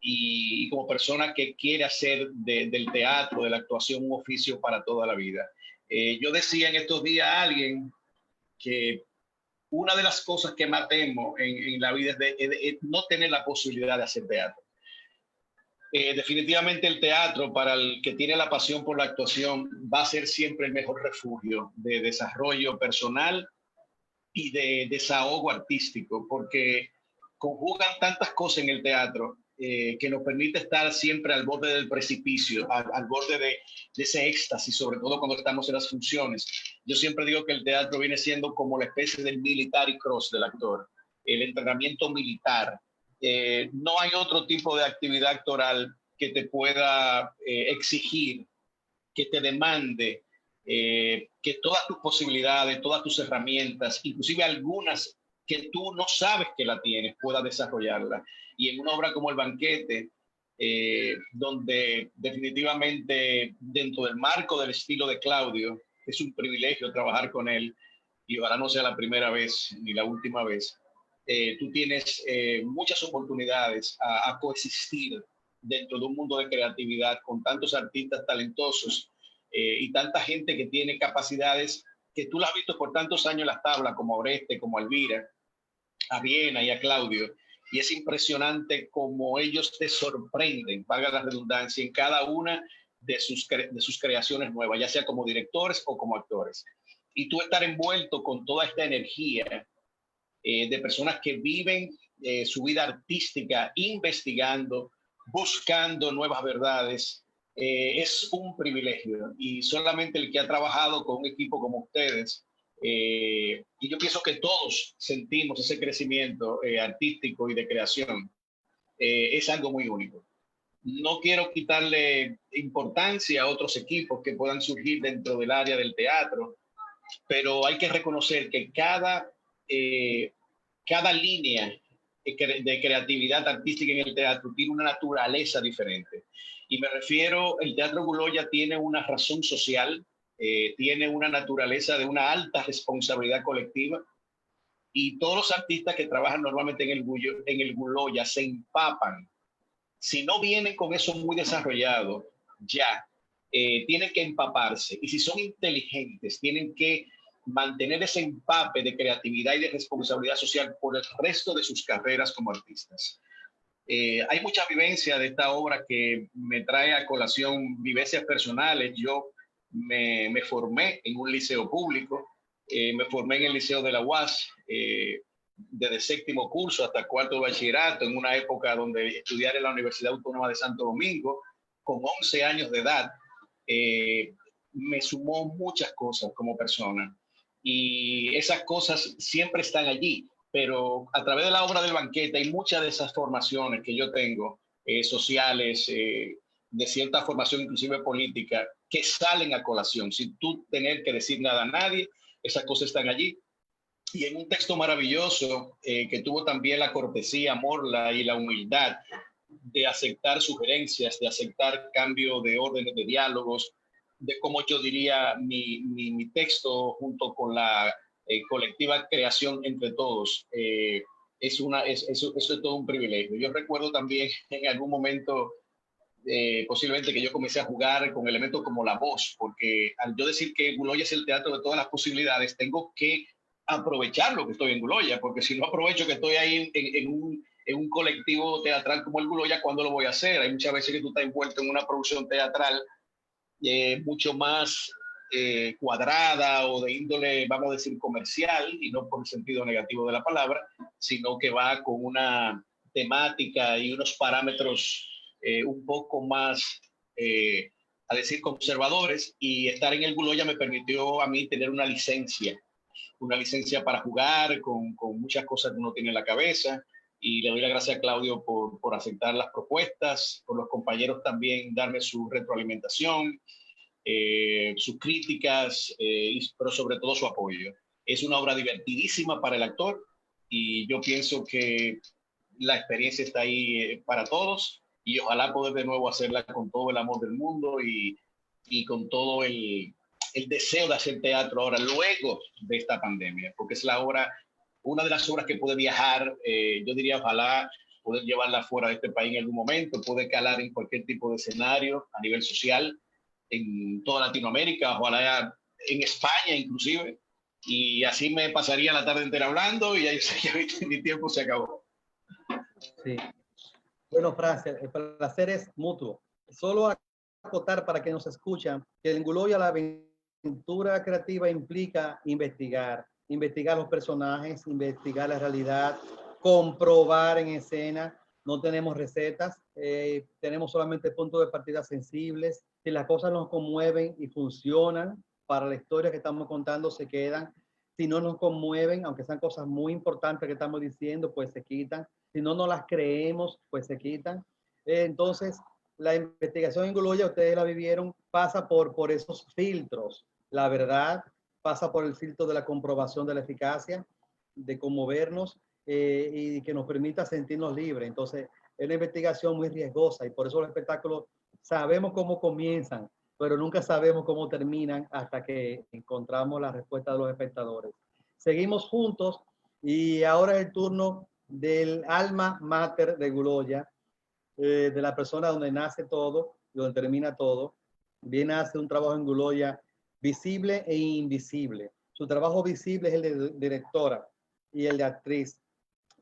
A: y como persona que quiere hacer del teatro, de la actuación, un oficio para toda la vida. Yo decía en estos días a alguien que una de las cosas que más temo en la vida es no tener la posibilidad de hacer teatro. Definitivamente el teatro, para el que tiene la pasión por la actuación, va a ser siempre el mejor refugio de desarrollo personal y de desahogo artístico, porque conjugan tantas cosas en el teatro que nos permite estar siempre al borde del precipicio, al borde de ese éxtasis, sobre todo cuando estamos en las funciones. Yo siempre digo que el teatro viene siendo como la especie del military cross del actor, el entrenamiento militar. No hay otro tipo de actividad actoral que te pueda exigir, que te demande que todas tus posibilidades, todas tus herramientas, inclusive algunas que tú no sabes que la tienes, puedas desarrollarla. Y en una obra como El Banquete, donde definitivamente dentro del marco del estilo de Claudio, es un privilegio trabajar con él, y ojalá no sea la primera vez ni la última vez, tú tienes muchas oportunidades a coexistir dentro de un mundo de creatividad con tantos artistas talentosos y tanta gente que tiene capacidades que tú las has visto por tantos años en las tablas, como Oreste, como Elvira, a Viena y a Claudio, y es impresionante cómo ellos te sorprenden, valga la redundancia, en cada una de sus creaciones nuevas, ya sea como directores o como actores. Y tú estar envuelto con toda esta energía de personas que viven su vida artística investigando, buscando nuevas verdades, es un privilegio. Y solamente el que ha trabajado con un equipo como ustedes, y yo pienso que todos sentimos ese crecimiento artístico y de creación, es algo muy único. No quiero quitarle importancia a otros equipos que puedan surgir dentro del área del teatro, pero hay que reconocer que cada línea de creatividad artística en el teatro tiene una naturaleza diferente. Y me refiero, el Teatro Guloya tiene una razón social, tiene una naturaleza de una alta responsabilidad colectiva, y todos los artistas que trabajan normalmente en el Guloya se empapan. Si no vienen con eso muy desarrollado, ya tienen que empaparse. Y si son inteligentes, tienen que mantener ese empape de creatividad y de responsabilidad social por el resto de sus carreras como artistas. Hay mucha vivencia de esta obra que me trae a colación vivencias personales. Yo me formé en un liceo público, me formé en el Liceo de la UAS, desde séptimo curso hasta cuarto bachillerato, en una época donde estudiar en la Universidad Autónoma de Santo Domingo, con 11 años de edad, me sumó muchas cosas como persona. Y esas cosas siempre están allí, pero a través de la obra del Banquete hay muchas de esas formaciones que yo tengo, sociales, de cierta formación inclusive política, que salen a colación, sin tú tener que decir nada a nadie. Esas cosas están allí. Y en un texto maravilloso que tuvo también la cortesía, Morla, y la humildad de aceptar sugerencias, de aceptar cambio de órdenes, de diálogos, de cómo yo diría mi texto junto con la colectiva creación entre todos. Eso es todo un privilegio. Yo recuerdo también en algún momento posiblemente que yo comencé a jugar con elementos como la voz, porque al yo decir que Guloya es el teatro de todas las posibilidades, tengo que aprovechar lo que estoy en Guloya, porque si no aprovecho que estoy ahí en un colectivo teatral como el Guloya, ¿cuándo lo voy a hacer? Hay muchas veces que tú estás envuelto en una producción teatral mucho más cuadrada o de índole, vamos a decir, comercial, y no por el sentido negativo de la palabra, sino que va con una temática y unos parámetros un poco más, a decir, conservadores, y estar en el Guloya me permitió a mí tener una licencia para jugar con muchas cosas que uno tiene en la cabeza, y le doy las gracias a Claudio por aceptar las propuestas, por los compañeros también darme su retroalimentación, sus críticas, pero sobre todo su apoyo. Es una obra divertidísima para el actor, y yo pienso que la experiencia está ahí para todos, y ojalá poder de nuevo hacerla con todo el amor del mundo y con todo el deseo de hacer teatro ahora, luego de esta pandemia, porque es una de las obras que puede viajar. Yo diría, ojalá poder llevarla fuera de este país en algún momento, puede calar en cualquier tipo de escenario a nivel social, en toda Latinoamérica, ojalá en España inclusive, y así me pasaría la tarde entera hablando, y ya yo sé que mi tiempo se acabó.
F: Sí. Bueno, Francia, el placer es mutuo. Solo acotar para que nos escuchan que en Guloya la aventura creativa implica investigar, investigar los personajes, investigar la realidad, comprobar en escena. No tenemos recetas, tenemos solamente puntos de partida sensibles. Si las cosas nos conmueven y funcionan para la historia que estamos contando, se quedan. Si no nos conmueven, aunque sean cosas muy importantes que estamos diciendo, pues se quitan. Si no nos las creemos, pues se quitan. Entonces, la investigación en Guluya, ustedes la vivieron, pasa por esos filtros. La verdad pasa por el filtro de la comprobación de la eficacia, de conmovernos y que nos permita sentirnos libres. Entonces, es una investigación muy riesgosa y por eso los espectáculos sabemos cómo comienzan, pero nunca sabemos cómo terminan hasta que encontramos la respuesta de los espectadores. Seguimos juntos y ahora es el turno del alma mater de Guloya, de la persona donde nace todo, donde termina todo. Viene a hacer un trabajo en Guloya visible e invisible. Su trabajo visible es el de directora y el de actriz,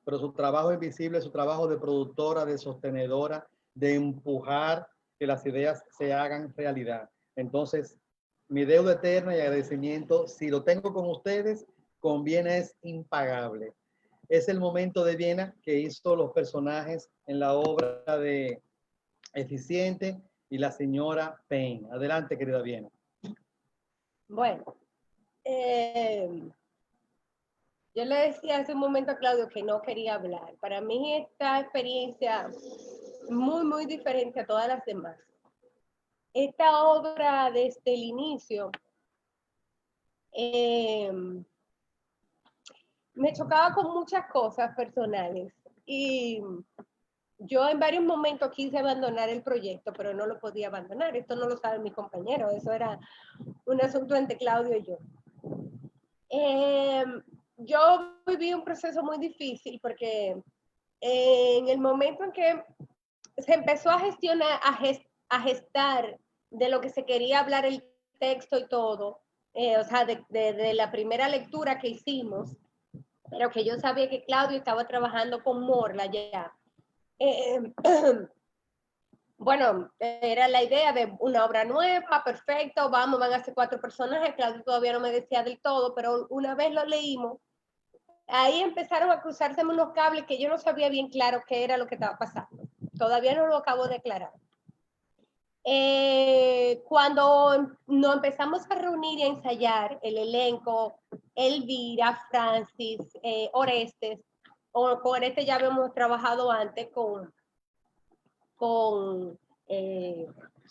F: pero su trabajo invisible es su trabajo de productora, de sostenedora, de empujar que las ideas se hagan realidad. Entonces, mi deuda eterna y agradecimiento, si lo tengo con ustedes, con Viena es impagable. Es el momento de Viena que hizo los personajes en la obra de Eficiente y la señora Payne. Adelante, querida Viena.
H: Bueno, yo le decía hace un momento a Claudio que no quería hablar. Para mí esta experiencia es muy, muy diferente a todas las demás. Esta obra desde el inicio me chocaba con muchas cosas personales y yo en varios momentos quise abandonar el proyecto, pero no lo podía abandonar. Esto no lo saben mis compañeros, eso era un asunto entre Claudio y yo. Yo viví un proceso muy difícil porque en el momento en que se empezó a gestionar, a gestar de lo que se quería hablar el texto y todo, o sea, de la primera lectura que hicimos, pero que yo sabía que Claudio estaba trabajando con Morla ya. Bueno, era la idea de una obra nueva, perfecto, vamos, van a ser 4 personajes, Claudio todavía no me decía del todo, pero una vez lo leímos, ahí empezaron a cruzarse unos cables que yo no sabía bien claro qué era lo que estaba pasando. Todavía no lo acabo de aclarar. Cuando nos empezamos a reunir y a ensayar el elenco, Elvira, Francis, Orestes, con Orestes ya habíamos trabajado antes con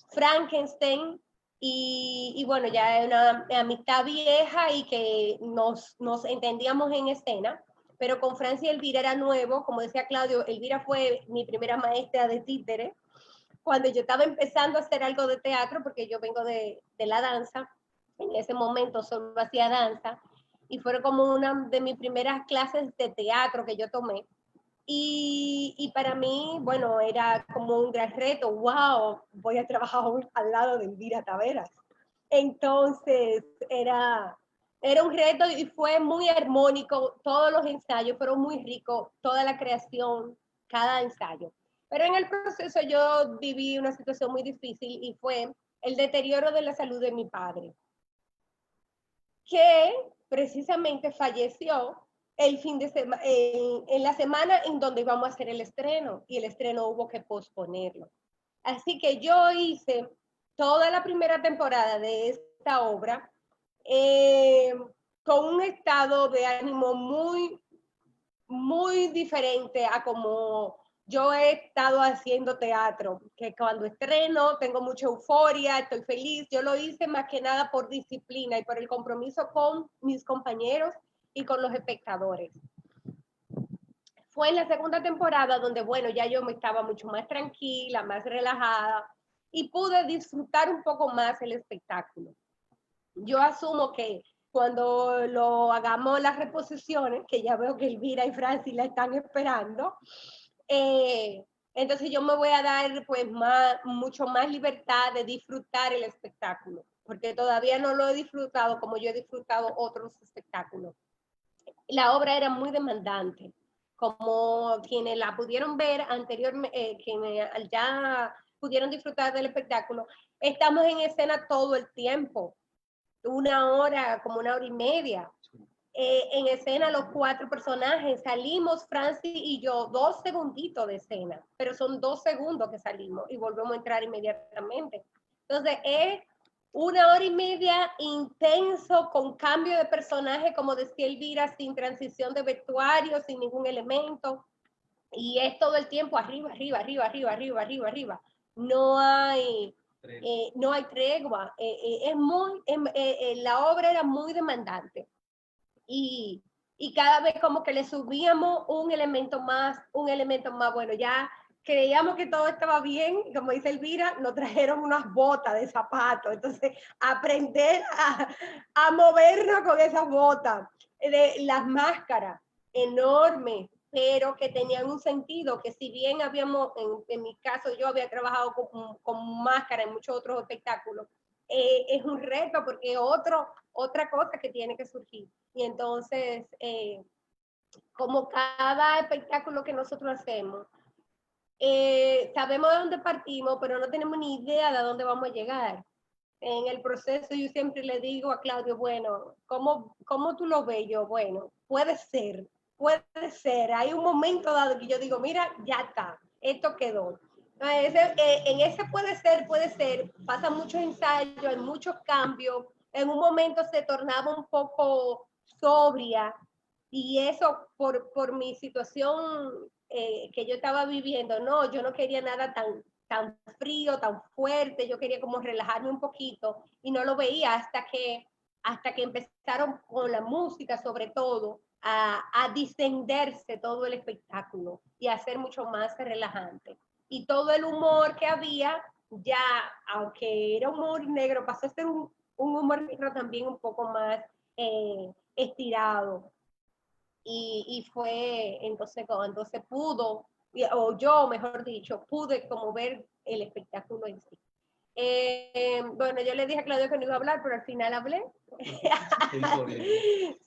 H: Frankenstein y bueno, ya es una amistad vieja y que nos entendíamos en escena, pero con Francis y Elvira era nuevo, como decía Claudio, Elvira fue mi primera maestra de títere, cuando yo estaba empezando a hacer algo de teatro, porque yo vengo de la danza, en ese momento solo hacía danza, y fue como una de mis primeras clases de teatro que yo tomé. Y para mí, bueno, era como un gran reto. ¡Wow! Voy a trabajar al lado de Elvira Taveras. Entonces, era un reto y fue muy armónico. Todos los ensayos fueron muy ricos, toda la creación, cada ensayo. Pero en el proceso yo viví una situación muy difícil y fue el deterioro de la salud de mi padre, que precisamente falleció el fin de semana, en la semana en donde íbamos a hacer el estreno, y el estreno hubo que posponerlo. Así que yo hice toda la primera temporada de esta obra con un estado de ánimo muy, muy diferente a como yo he estado haciendo teatro, que cuando estreno tengo mucha euforia, estoy feliz. Yo lo hice más que nada por disciplina y por el compromiso con mis compañeros y con los espectadores. Fue en la segunda temporada donde, bueno, ya yo me estaba mucho más tranquila, más relajada y pude disfrutar un poco más el espectáculo. Yo asumo que cuando lo hagamos las reposiciones, que ya veo que Elvira y Francis la están esperando, entonces yo me voy a dar pues mucho más libertad de disfrutar el espectáculo, porque todavía no lo he disfrutado como yo he disfrutado otros espectáculos. La obra era muy demandante, como quienes la pudieron ver anteriormente, quienes ya pudieron disfrutar del espectáculo, estamos en escena todo el tiempo, 1 hora, como 1 hora y media. en escena los 4 personajes, salimos Francis y yo 2 segunditos de escena, pero son 2 segundos que salimos y volvemos a entrar inmediatamente. Entonces es 1 hora y media intenso con cambio de personaje, como decía Elvira, sin transición de vestuario, sin ningún elemento, y es todo el tiempo arriba, arriba, arriba, arriba, arriba, arriba, arriba. No hay tregua. La obra era muy demandante. Y cada vez como que le subíamos un elemento más. Bueno, ya creíamos que todo estaba bien, como dice Elvira, nos trajeron unas botas de zapatos, entonces aprender a movernos con esas botas, las máscaras enormes, pero que tenían un sentido, que si bien habíamos, en mi caso yo había trabajado con máscara en muchos otros espectáculos, es un reto porque otra cosa que tiene que surgir. Y entonces, como cada espectáculo que nosotros hacemos, sabemos de dónde partimos, pero no tenemos ni idea de dónde vamos a llegar. En el proceso yo siempre le digo a Claudio, bueno, ¿cómo tú lo ves? Yo, bueno, puede ser. Hay un momento dado que yo digo, mira, ya está, esto quedó. En ese puede ser, pasan muchos ensayos, hay muchos cambios. En un momento se tornaba un poco sobria, y eso por mi situación que yo estaba viviendo. No, yo no quería nada tan frío, tan fuerte, yo quería como relajarme un poquito, y no lo veía hasta que empezaron con la música, sobre todo, a distenderse todo el espectáculo y a ser mucho más relajante. Y todo el humor que había, ya, aunque era humor negro, pasó a ser un humor negro también un poco más estirado. Y fue, entonces pudo, o yo, mejor dicho, pude como ver el espectáculo en sí. Bueno, yo le dije a Claudio que no iba a hablar, pero al final hablé.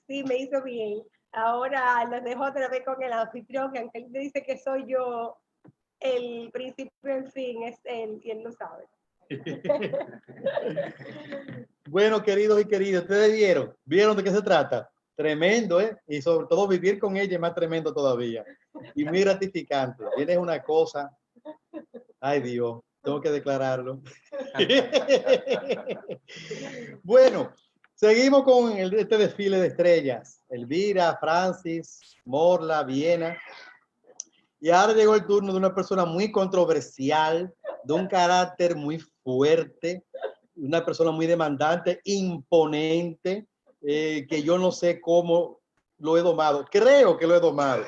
H: Sí, me hizo bien. Ahora los dejo otra vez con el anfitrión, que aunque él me dice que soy yo el principio en fin, es él, y él lo sabe.
F: Bueno, queridos y queridas, ustedes vieron de qué se trata. Tremendo, ¿eh? Y sobre todo vivir con ella es más tremendo todavía. Y muy gratificante. Tienes una cosa. Ay, Dios, tengo que declararlo. Bueno, seguimos con este desfile de estrellas. Elvira, Francis, Morla, Viena. Y ahora llegó el turno de una persona muy controversial, de un carácter muy fuerte, una persona muy demandante, imponente, que yo no sé cómo lo he domado. Creo que lo he domado.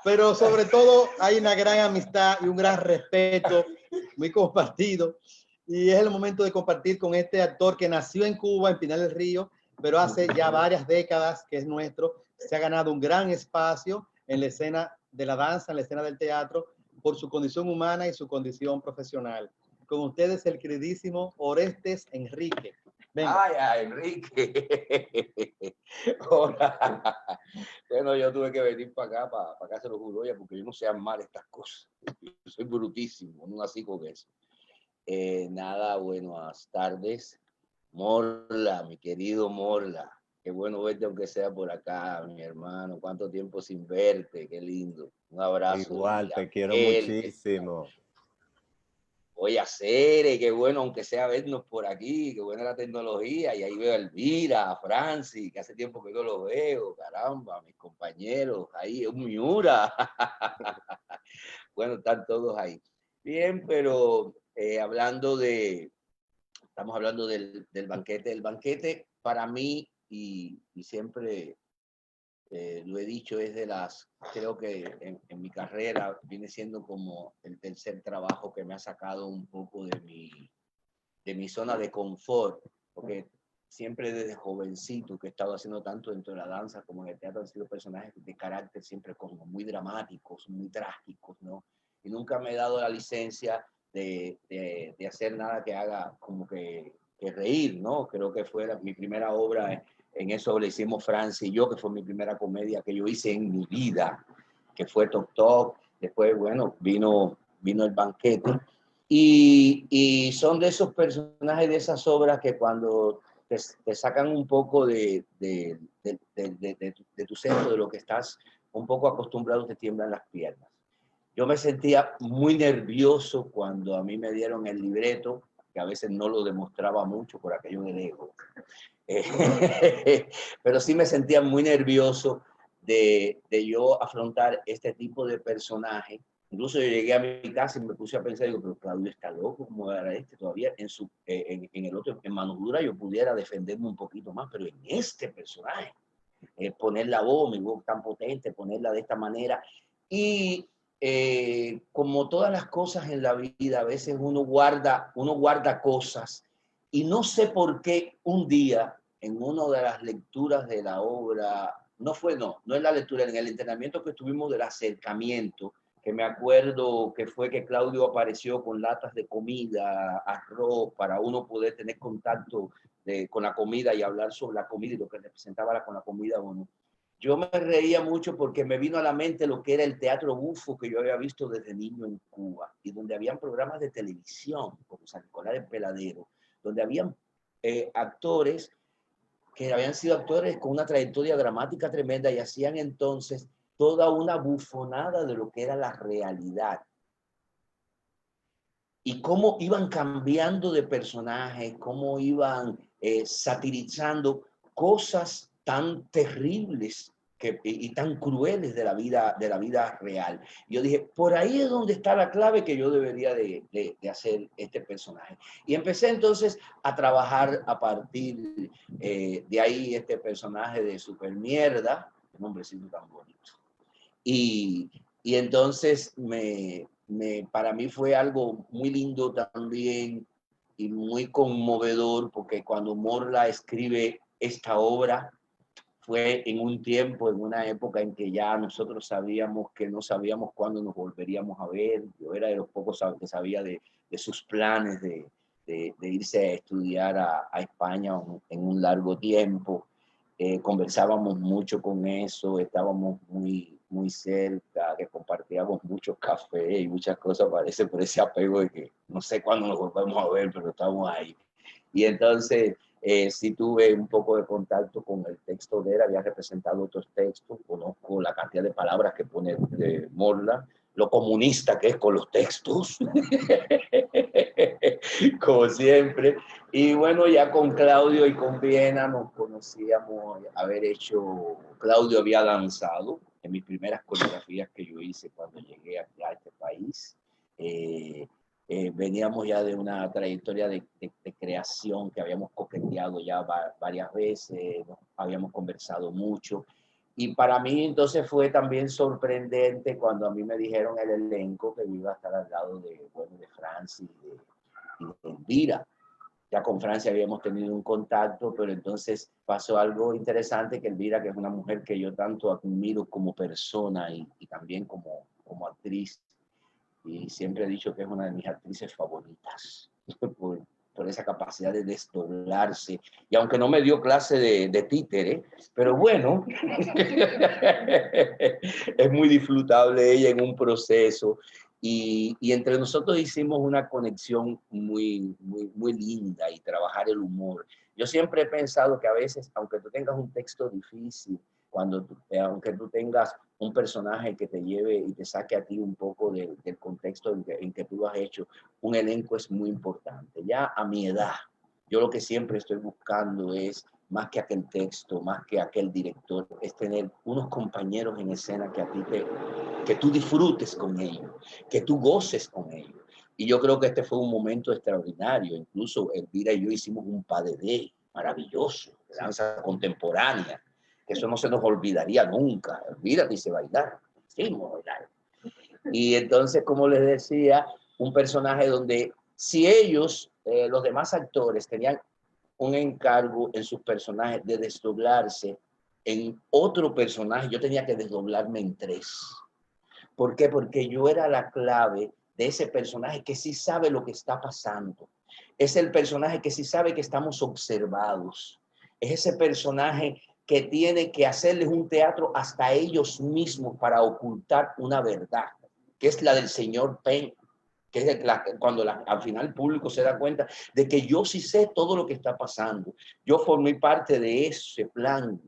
F: Pero sobre todo hay una gran amistad y un gran respeto muy compartido. Y es el momento de compartir con este actor que nació en Cuba, en Pinar del Río, pero hace ya varias décadas que es nuestro. Se ha ganado un gran espacio en la escena de la danza, en la escena del teatro, por su condición humana y su condición profesional. Con ustedes el queridísimo Orestes Enrique. Venga.
G: Ay, Enrique. Hola. Bueno, yo tuve que venir para acá, para Casa de los Juroya, porque yo no sé armar estas cosas. Yo soy brutísimo, no nací con eso. Nada, buenas tardes. Morla, mi querido Morla. Qué bueno verte, aunque sea por acá, mi hermano. Cuánto tiempo sin verte, qué lindo. Un abrazo.
E: Igual, te quiero muchísimo.
G: Voy a hacer, qué bueno, aunque sea vernos por aquí, qué buena la tecnología. Y ahí veo a Elvira, a Francis, que hace tiempo que no los veo, caramba, mis compañeros, ahí, un Miura. Bueno, están todos ahí. Bien, pero estamos hablando del banquete. El banquete para mí, y siempre lo he dicho, es creo que en mi carrera viene siendo como el tercer trabajo que me ha sacado un poco de mi zona de confort, porque siempre desde jovencito que he estado haciendo tanto dentro de la danza como en el teatro han sido personajes de carácter siempre como muy dramáticos, muy trágicos, ¿no? Y nunca me he dado la licencia de hacer nada que haga como que reír, ¿no? Creo que fue mi primera obra. En eso le hicimos Francis y yo, que fue mi primera comedia que yo hice en mi vida, que fue Toc Toc. Después, bueno, vino el banquete. Y son de esos personajes de esas obras que cuando te sacan un poco de tu centro, de lo que estás un poco acostumbrado, te tiemblan las piernas. Yo me sentía muy nervioso cuando a mí me dieron el libreto, que a veces no lo demostraba mucho por aquello del ego. Pero sí me sentía muy nervioso de yo afrontar este tipo de personaje. Incluso yo llegué a mi casa y me puse a pensar, digo, pero Claudio está loco, ¿cómo era este? Todavía en el otro, en Mano Dura, yo pudiera defenderme un poquito más, pero en este personaje, poner la voz, mi voz tan potente, ponerla de esta manera. Y como todas las cosas en la vida, a veces uno guarda cosas, y no sé por qué un día, en una de las lecturas de la obra, no es la lectura, en el entrenamiento que tuvimos del acercamiento, que me acuerdo que fue que Claudio apareció con latas de comida, arroz, para uno poder tener contacto con la comida y hablar sobre la comida y lo que representaba con la comida. Bueno, yo me reía mucho porque me vino a la mente lo que era el teatro bufo que yo había visto desde niño en Cuba, y donde habían programas de televisión, como San Nicolás del Peladero, donde habían actores que habían sido actores con una trayectoria dramática tremenda y hacían entonces toda una bufonada de lo que era la realidad. Y cómo iban cambiando de personajes, cómo iban satirizando cosas tan terribles y tan crueles de la vida real. Yo dije, por ahí es donde está la clave que yo debería de hacer este personaje. Y empecé entonces a trabajar a partir de ahí este personaje de Super Mierda, un nombrecito tan bonito. Y entonces para mí fue algo muy lindo también y muy conmovedor, porque cuando Morla escribe esta obra, fue en un tiempo, en una época en que ya nosotros sabíamos que no sabíamos cuándo nos volveríamos a ver. Yo era de los pocos que sabía de sus planes de irse a estudiar a España en un largo tiempo. Conversábamos mucho con eso, estábamos muy cerca, que compartíamos mucho café y muchas cosas, parece por ese apego de que no sé cuándo nos volvemos a ver, pero estamos ahí. Y entonces sí tuve un poco de contacto con el texto de él, había representado otros textos, conozco la cantidad de palabras que pone de Morla, lo comunista que es con los textos, como siempre. Y bueno, ya con Claudio y con Viena nos conocíamos, Claudio había danzado en mis primeras coreografías que yo hice cuando llegué a este país. Veníamos ya de una trayectoria de creación que habíamos coqueteado ya varias veces, habíamos conversado mucho. Y para mí entonces fue también sorprendente cuando a mí me dijeron el elenco que iba a estar al lado de Francia y de Elvira. Ya con Francia habíamos tenido un contacto, pero entonces pasó algo interesante, que Elvira, que es una mujer que yo tanto admiro como persona y también como actriz, y siempre he dicho que es una de mis actrices favoritas, por esa capacidad de desdoblarse, y aunque no me dio clase de títere, pero bueno, es muy disfrutable ella en un proceso, y entre nosotros hicimos una conexión muy linda, y trabajar el humor. Yo siempre he pensado que a veces, aunque tú tengas un texto difícil, aunque tú tengas un personaje que te lleve y te saque a ti un poco del contexto en que tú lo has hecho, un elenco es muy importante. Ya a mi edad, yo lo que siempre estoy buscando es, más que aquel texto, más que aquel director, es tener unos compañeros en escena que tú disfrutes con ellos, que tú goces con ellos. Y yo creo que este fue un momento extraordinario. Incluso Elvira y yo hicimos un padedé maravilloso, de danza contemporánea, que eso no se nos olvidaría nunca. Elvira dice bailar, sí, bailar. Y entonces, como les decía, un personaje donde si ellos, los demás actores, tenían un encargo en sus personajes de desdoblarse en otro personaje, yo tenía que desdoblarme en 3. ¿Por qué? Porque yo era la clave de ese personaje que sí sabe lo que está pasando. Es el personaje que sí sabe que estamos observados. Es ese personaje que tiene que hacerles un teatro hasta ellos mismos para ocultar una verdad, que es la del señor Penn. que es cuando al final el público se da cuenta de que yo sí sé todo lo que está pasando. Yo formé parte de ese plan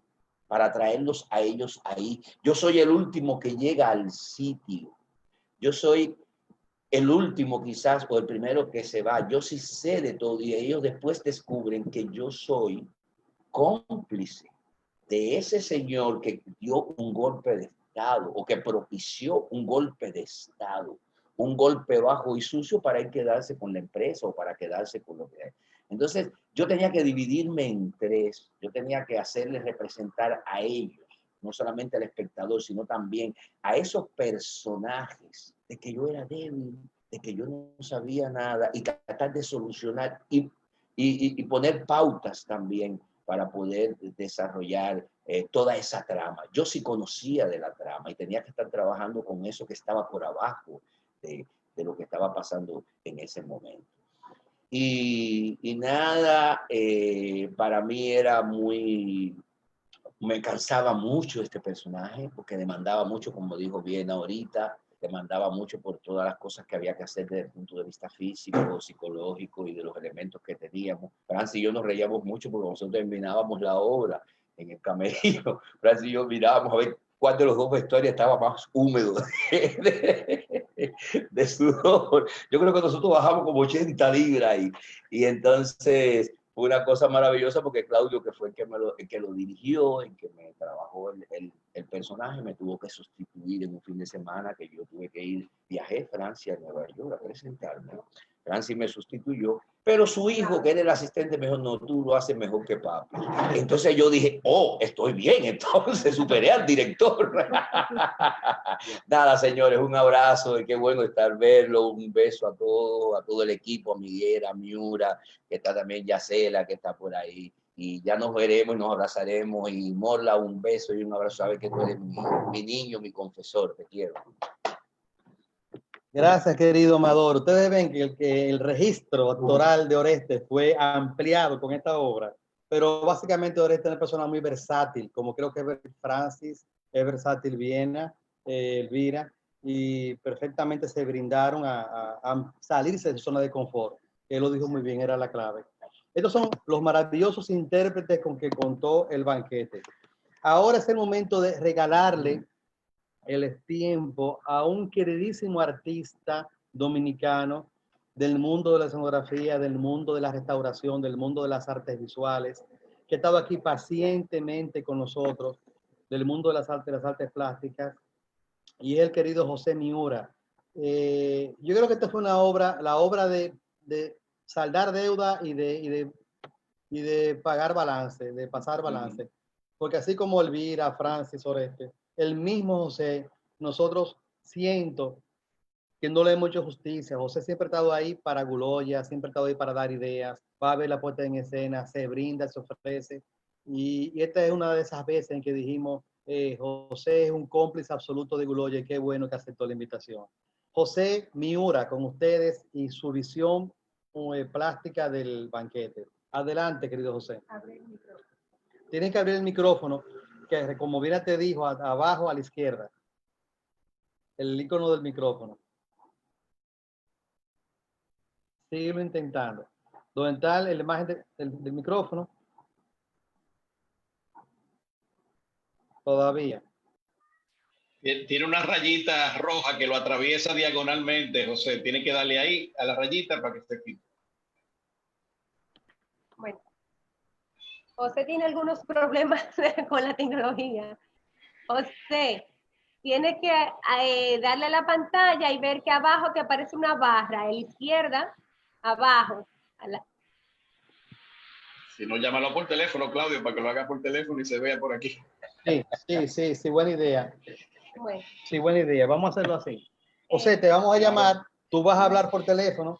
G: para traerlos a ellos ahí. Yo soy el último que llega al sitio. Yo soy el último quizás o el primero que se va. Yo sí sé de todo y ellos después descubren que yo soy cómplice de ese señor que dio un golpe de Estado o que propició un golpe de Estado, un golpe bajo y sucio para él quedarse con la empresa o para quedarse con lo que hay. Entonces, yo tenía que dividirme en tres. Yo tenía que hacerles representar a ellos, no solamente al espectador, sino también a esos personajes de que yo era débil, de que yo no sabía nada y tratar de solucionar y poner pautas también para poder desarrollar toda esa trama. Yo sí conocía de la trama y tenía que estar trabajando con eso que estaba por abajo de lo que estaba pasando en ese momento. Y nada, para mí era me cansaba mucho este personaje porque demandaba mucho, como dijo bien ahorita, demandaba mucho por todas las cosas que había que hacer desde el punto de vista físico, psicológico y de los elementos que teníamos. Francis y yo nos reíamos mucho porque nosotros terminábamos la obra en el camerino. Francis y yo mirábamos a ver cuál de los dos vestuarios estaba más húmedo de sudor. Yo creo que nosotros bajamos como 80 libras ahí. Y entonces fue una cosa maravillosa porque Claudio, que fue el que lo dirigió, el que me trabajó el personaje, me tuvo que sustituir en un fin de semana que yo tuve que ir, viajé a Francia, a Nueva York a presentarme. Francis me sustituyó, pero su hijo, que era el asistente, me dijo, no, tú lo haces mejor que papi. Entonces yo dije, oh, estoy bien, entonces superé al director. Nada, señores, un abrazo y qué bueno estar verlo, un beso a todo el equipo, a Miguel, a Miura, que está también Yacela, que está por ahí, y ya nos veremos y nos abrazaremos, y Morla, un beso y un abrazo, sabes que tú eres mi niño, mi confesor, te quiero.
F: Gracias, querido Amador. Ustedes ven que el registro actoral de Orestes fue ampliado con esta obra, pero básicamente Orestes es una persona muy versátil, como creo que es Francis, es versátil Viena, Elvira, y perfectamente se brindaron a salirse de su zona de confort. Él lo dijo muy bien, era la clave. Estos son los maravillosos intérpretes con que contó el banquete. Ahora es el momento de regalarle el tiempo a un queridísimo artista dominicano del mundo de la escenografía, del mundo de la restauración, del mundo de las artes visuales, que ha estado aquí pacientemente con nosotros, del mundo de las artes plásticas, y es el querido José Miura. Yo creo que esta fue una obra, la obra de saldar deuda y de pagar balance, de pasar balance. Porque así como Elvira, Francis, Oreste, el mismo José, nosotros siento que no le hemos hecho justicia. José siempre ha estado ahí para Guloya, siempre ha estado ahí para dar ideas, va a ver la puesta en escena, se brinda, se ofrece. Y esta es una de esas veces en que dijimos, José es un cómplice absoluto de Guloya y qué bueno que aceptó la invitación. José Miura, con ustedes y su visión plástica del banquete. Adelante, querido José. Tienen que abrir el micrófono, que como bien te dijo, abajo a la izquierda. El icono del micrófono. Síguelo intentando. Donde está la imagen del micrófono. Todavía.
A: Tiene una rayita roja que lo atraviesa diagonalmente, José. Tiene que darle ahí a la rayita para que se quite.
H: Bueno, José tiene algunos problemas con la tecnología. José, tiene que darle a la pantalla y ver que abajo te aparece una barra, a la izquierda, abajo.
A: Si no, llámalo por teléfono, Claudio, para que lo haga por teléfono y se vea por aquí.
F: Sí, buena idea.
H: Bueno.
F: Sí, buena idea. Vamos a hacerlo así. José, te vamos a llamar, tú vas a hablar por teléfono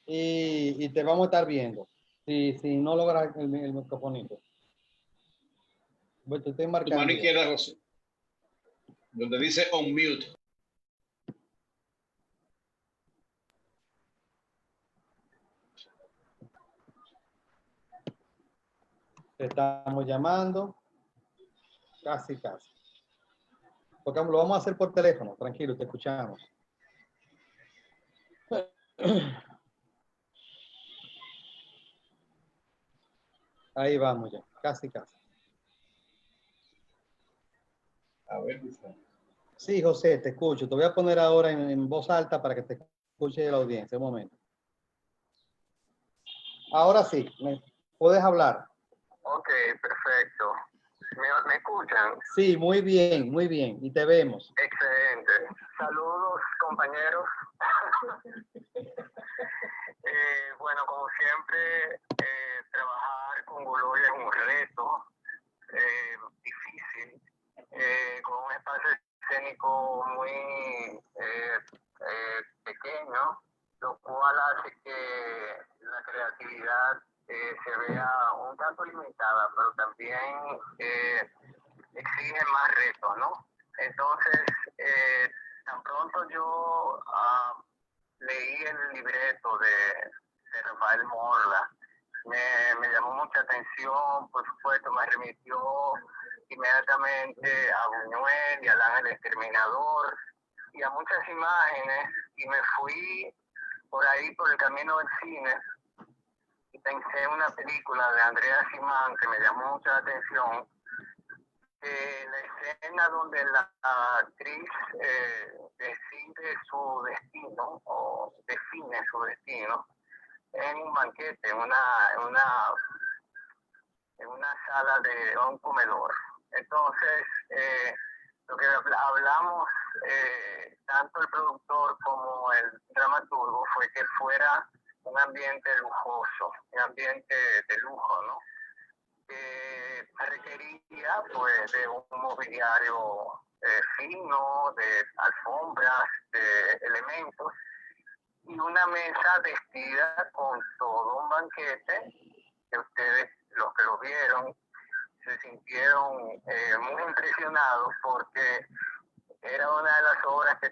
F: y te vamos a estar viendo. Si no logras el microfonito. Pues te estoy marcando.
A: Tu mano izquierda, José. Donde dice on mute.
F: Te estamos llamando. Casi. Porque lo vamos a hacer por teléfono. Tranquilo, te escuchamos. Ahí vamos ya, casi.
A: A ver, dice.
F: Sí, José, te escucho. Te voy a poner ahora en voz alta para que te escuche la audiencia. Un momento. Ahora sí, puedes hablar.
I: Ok, perfecto. ¿Me escuchan?
F: Sí, muy bien, y te vemos.
I: Excelente. Saludos, compañeros. Bueno, como siempre, trabajar con Guloya es un reto difícil, con un espacio escénico muy pequeño, lo cual hace que la creatividad se vea un tanto limitada, pero también exige más retos, ¿no? Entonces, tan pronto yo leí el libreto de Rafael Morla, me llamó mucha atención, por supuesto, me remitió inmediatamente a Buñuel y al Ángel Exterminador y a muchas imágenes, y me fui por ahí, por el camino del cine, y pensé en una película de Andrea Simán que me llamó mucha atención, la escena donde la actriz decide su destino o define su destino en un banquete, en una sala de un comedor. Entonces, lo que hablamos, tanto el productor como el dramaturgo, fue que fuera un ambiente lujoso, un ambiente de lujo, ¿no? Requería pues de un mobiliario fino, de alfombras, de elementos, y una mesa vestida con todo un banquete que ustedes, los que lo vieron, se sintieron muy impresionados, porque era una de las obras que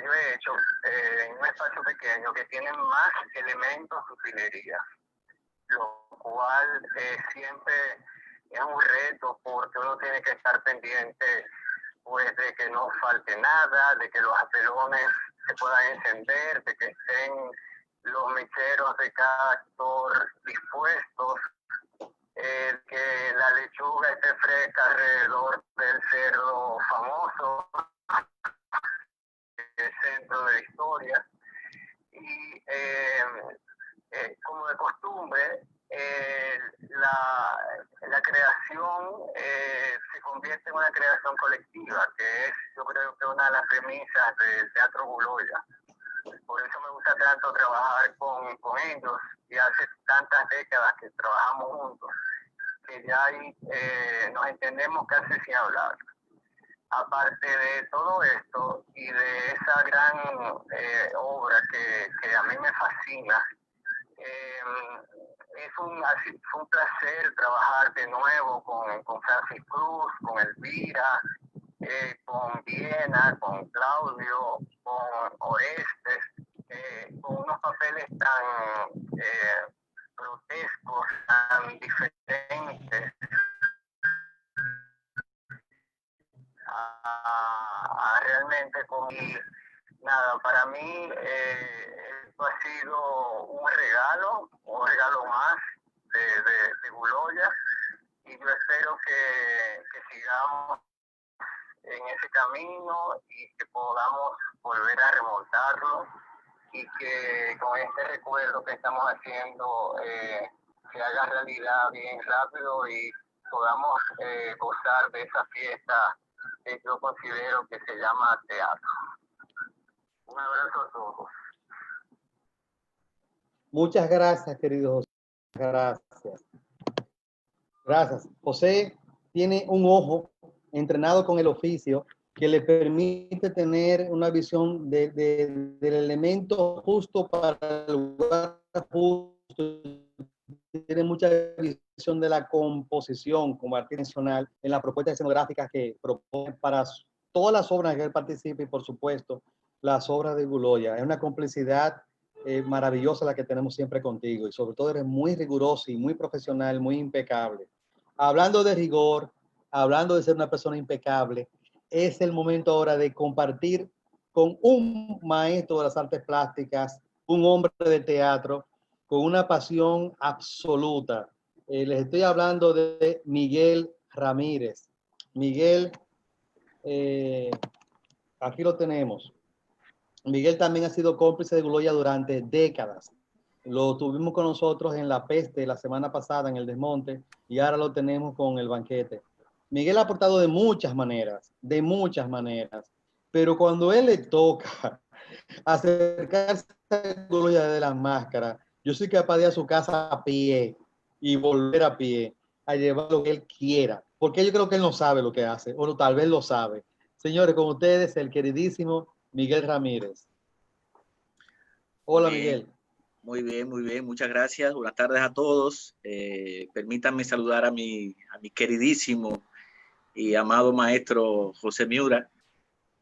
I: yo he hecho en un espacio pequeño, que tienen más elementos de utilería, lo cual siempre es un reto, porque uno tiene que estar pendiente pues de que no falte nada, de que los apelones se puedan encender, de que estén los mecheros de cada actor dispuestos, que la lechuga esté fresca alrededor del cerdo famoso, el centro de la historia. Y como de costumbre, la creación se convierte en una creación colectiva, que es, yo creo que una de las premisas del Teatro Guloya. Por eso me gusta tanto trabajar con ellos, y hace tantas décadas que trabajamos juntos, que ya ahí nos entendemos casi sin hablar. Aparte de todo esto y de esa gran obra que a mí me fascina, fue un placer trabajar de nuevo con Francis Cruz, con Elvira, con Viena, con Claudio, con Orestes, con unos papeles tan grotescos, tan diferentes realmente con nada. Para mí esto ha sido un regalo más de Guloya, y yo espero que sigamos en ese camino y que podamos volver a remontarlo, y que con este recuerdo que estamos haciendo se haga realidad bien rápido y podamos gozar de esa fiesta que yo considero que se llama teatro. Un abrazo a todos.
F: Muchas gracias, querido José. Gracias. José tiene un ojo entrenado con el oficio que le permite tener una visión del elemento justo para el lugar justo. Tiene mucha visión de la composición como artista nacional en las propuestas escenográficas que propone para todas las obras en que él participa, y por supuesto las obras de Guloya. Es una complicidad maravillosa la que tenemos siempre contigo, y sobre todo eres muy riguroso y muy profesional, muy impecable. Hablando de rigor, hablando de ser una persona impecable, es el momento ahora de compartir con un maestro de las artes plásticas, un hombre de teatro, con una pasión absoluta. Les estoy hablando de Miguel Ramírez. Miguel, aquí lo tenemos. Miguel también ha sido cómplice de Guloya durante décadas. Lo tuvimos con nosotros en La Peste la semana pasada en el Desmonte y ahora lo tenemos con el banquete. Miguel ha aportado de muchas maneras, pero cuando él le toca acercarse a Guloya de las máscaras, yo soy capaz de ir a su casa a pie y volver a pie a llevar lo que él quiera, porque yo creo que él no sabe lo que hace, o tal vez lo sabe. Señores, con ustedes, el queridísimo Miguel Ramírez. Hola,
B: Bien,
F: Miguel.
B: muy bien, muy bien. Muchas gracias. Buenas tardes a todos. Permítanme saludar a mi queridísimo y amado maestro José Miura,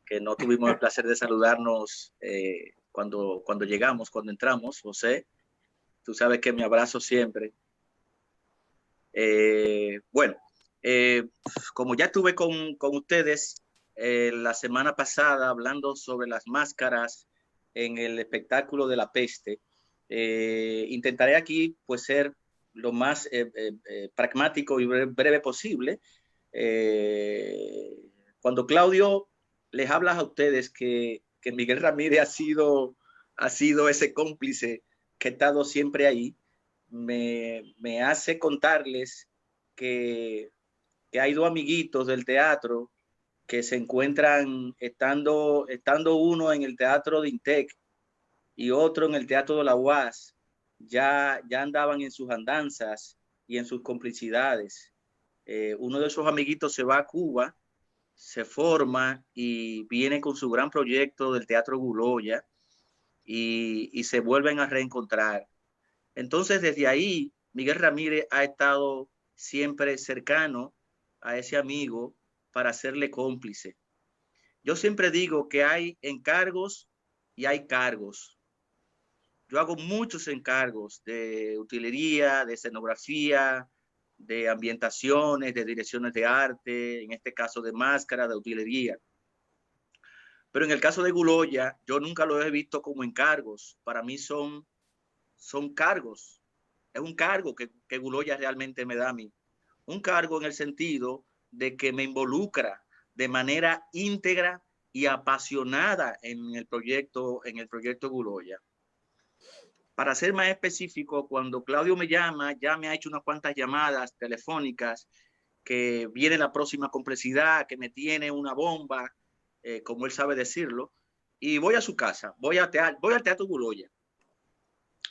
B: que no tuvimos el placer de saludarnos cuando llegamos, cuando entramos. José, tú sabes que me abrazo siempre. Bueno, como ya estuve con ustedes la semana pasada hablando sobre las máscaras en el espectáculo de La Peste, intentaré aquí pues ser lo más pragmático y breve posible. Cuando Claudio les habla a ustedes que Miguel Ramírez ha sido ese cómplice que ha estado siempre ahí, me hace contarles que hay dos amiguitos del teatro que se encuentran estando uno en el teatro de Intec y otro en el teatro de la UAS, ya andaban en sus andanzas y en sus complicidades. Uno de esos amiguitos se va a Cuba, se forma y viene con su gran proyecto del Teatro Guloya y se vuelven a reencontrar. Entonces, desde ahí, Miguel Ramírez ha estado siempre cercano a ese amigo para hacerle cómplice. Yo siempre digo que hay encargos y hay cargos. Yo hago muchos encargos de utilería, de escenografía, de ambientaciones, de direcciones de arte, en este caso de máscara, de utilería. Pero en el caso de Guloya, yo nunca lo he visto como encargos. Para mí son cargos. Es un cargo que Guloya realmente me da a mí. Un cargo en el sentido de que me involucra de manera íntegra y apasionada en el proyecto Guloya. Para ser más específico, cuando Claudio me llama, ya me ha hecho unas cuantas llamadas telefónicas, que viene la próxima complejidad, que me tiene una bomba, como él sabe decirlo, y voy a su casa, voy al Teatro Guloya,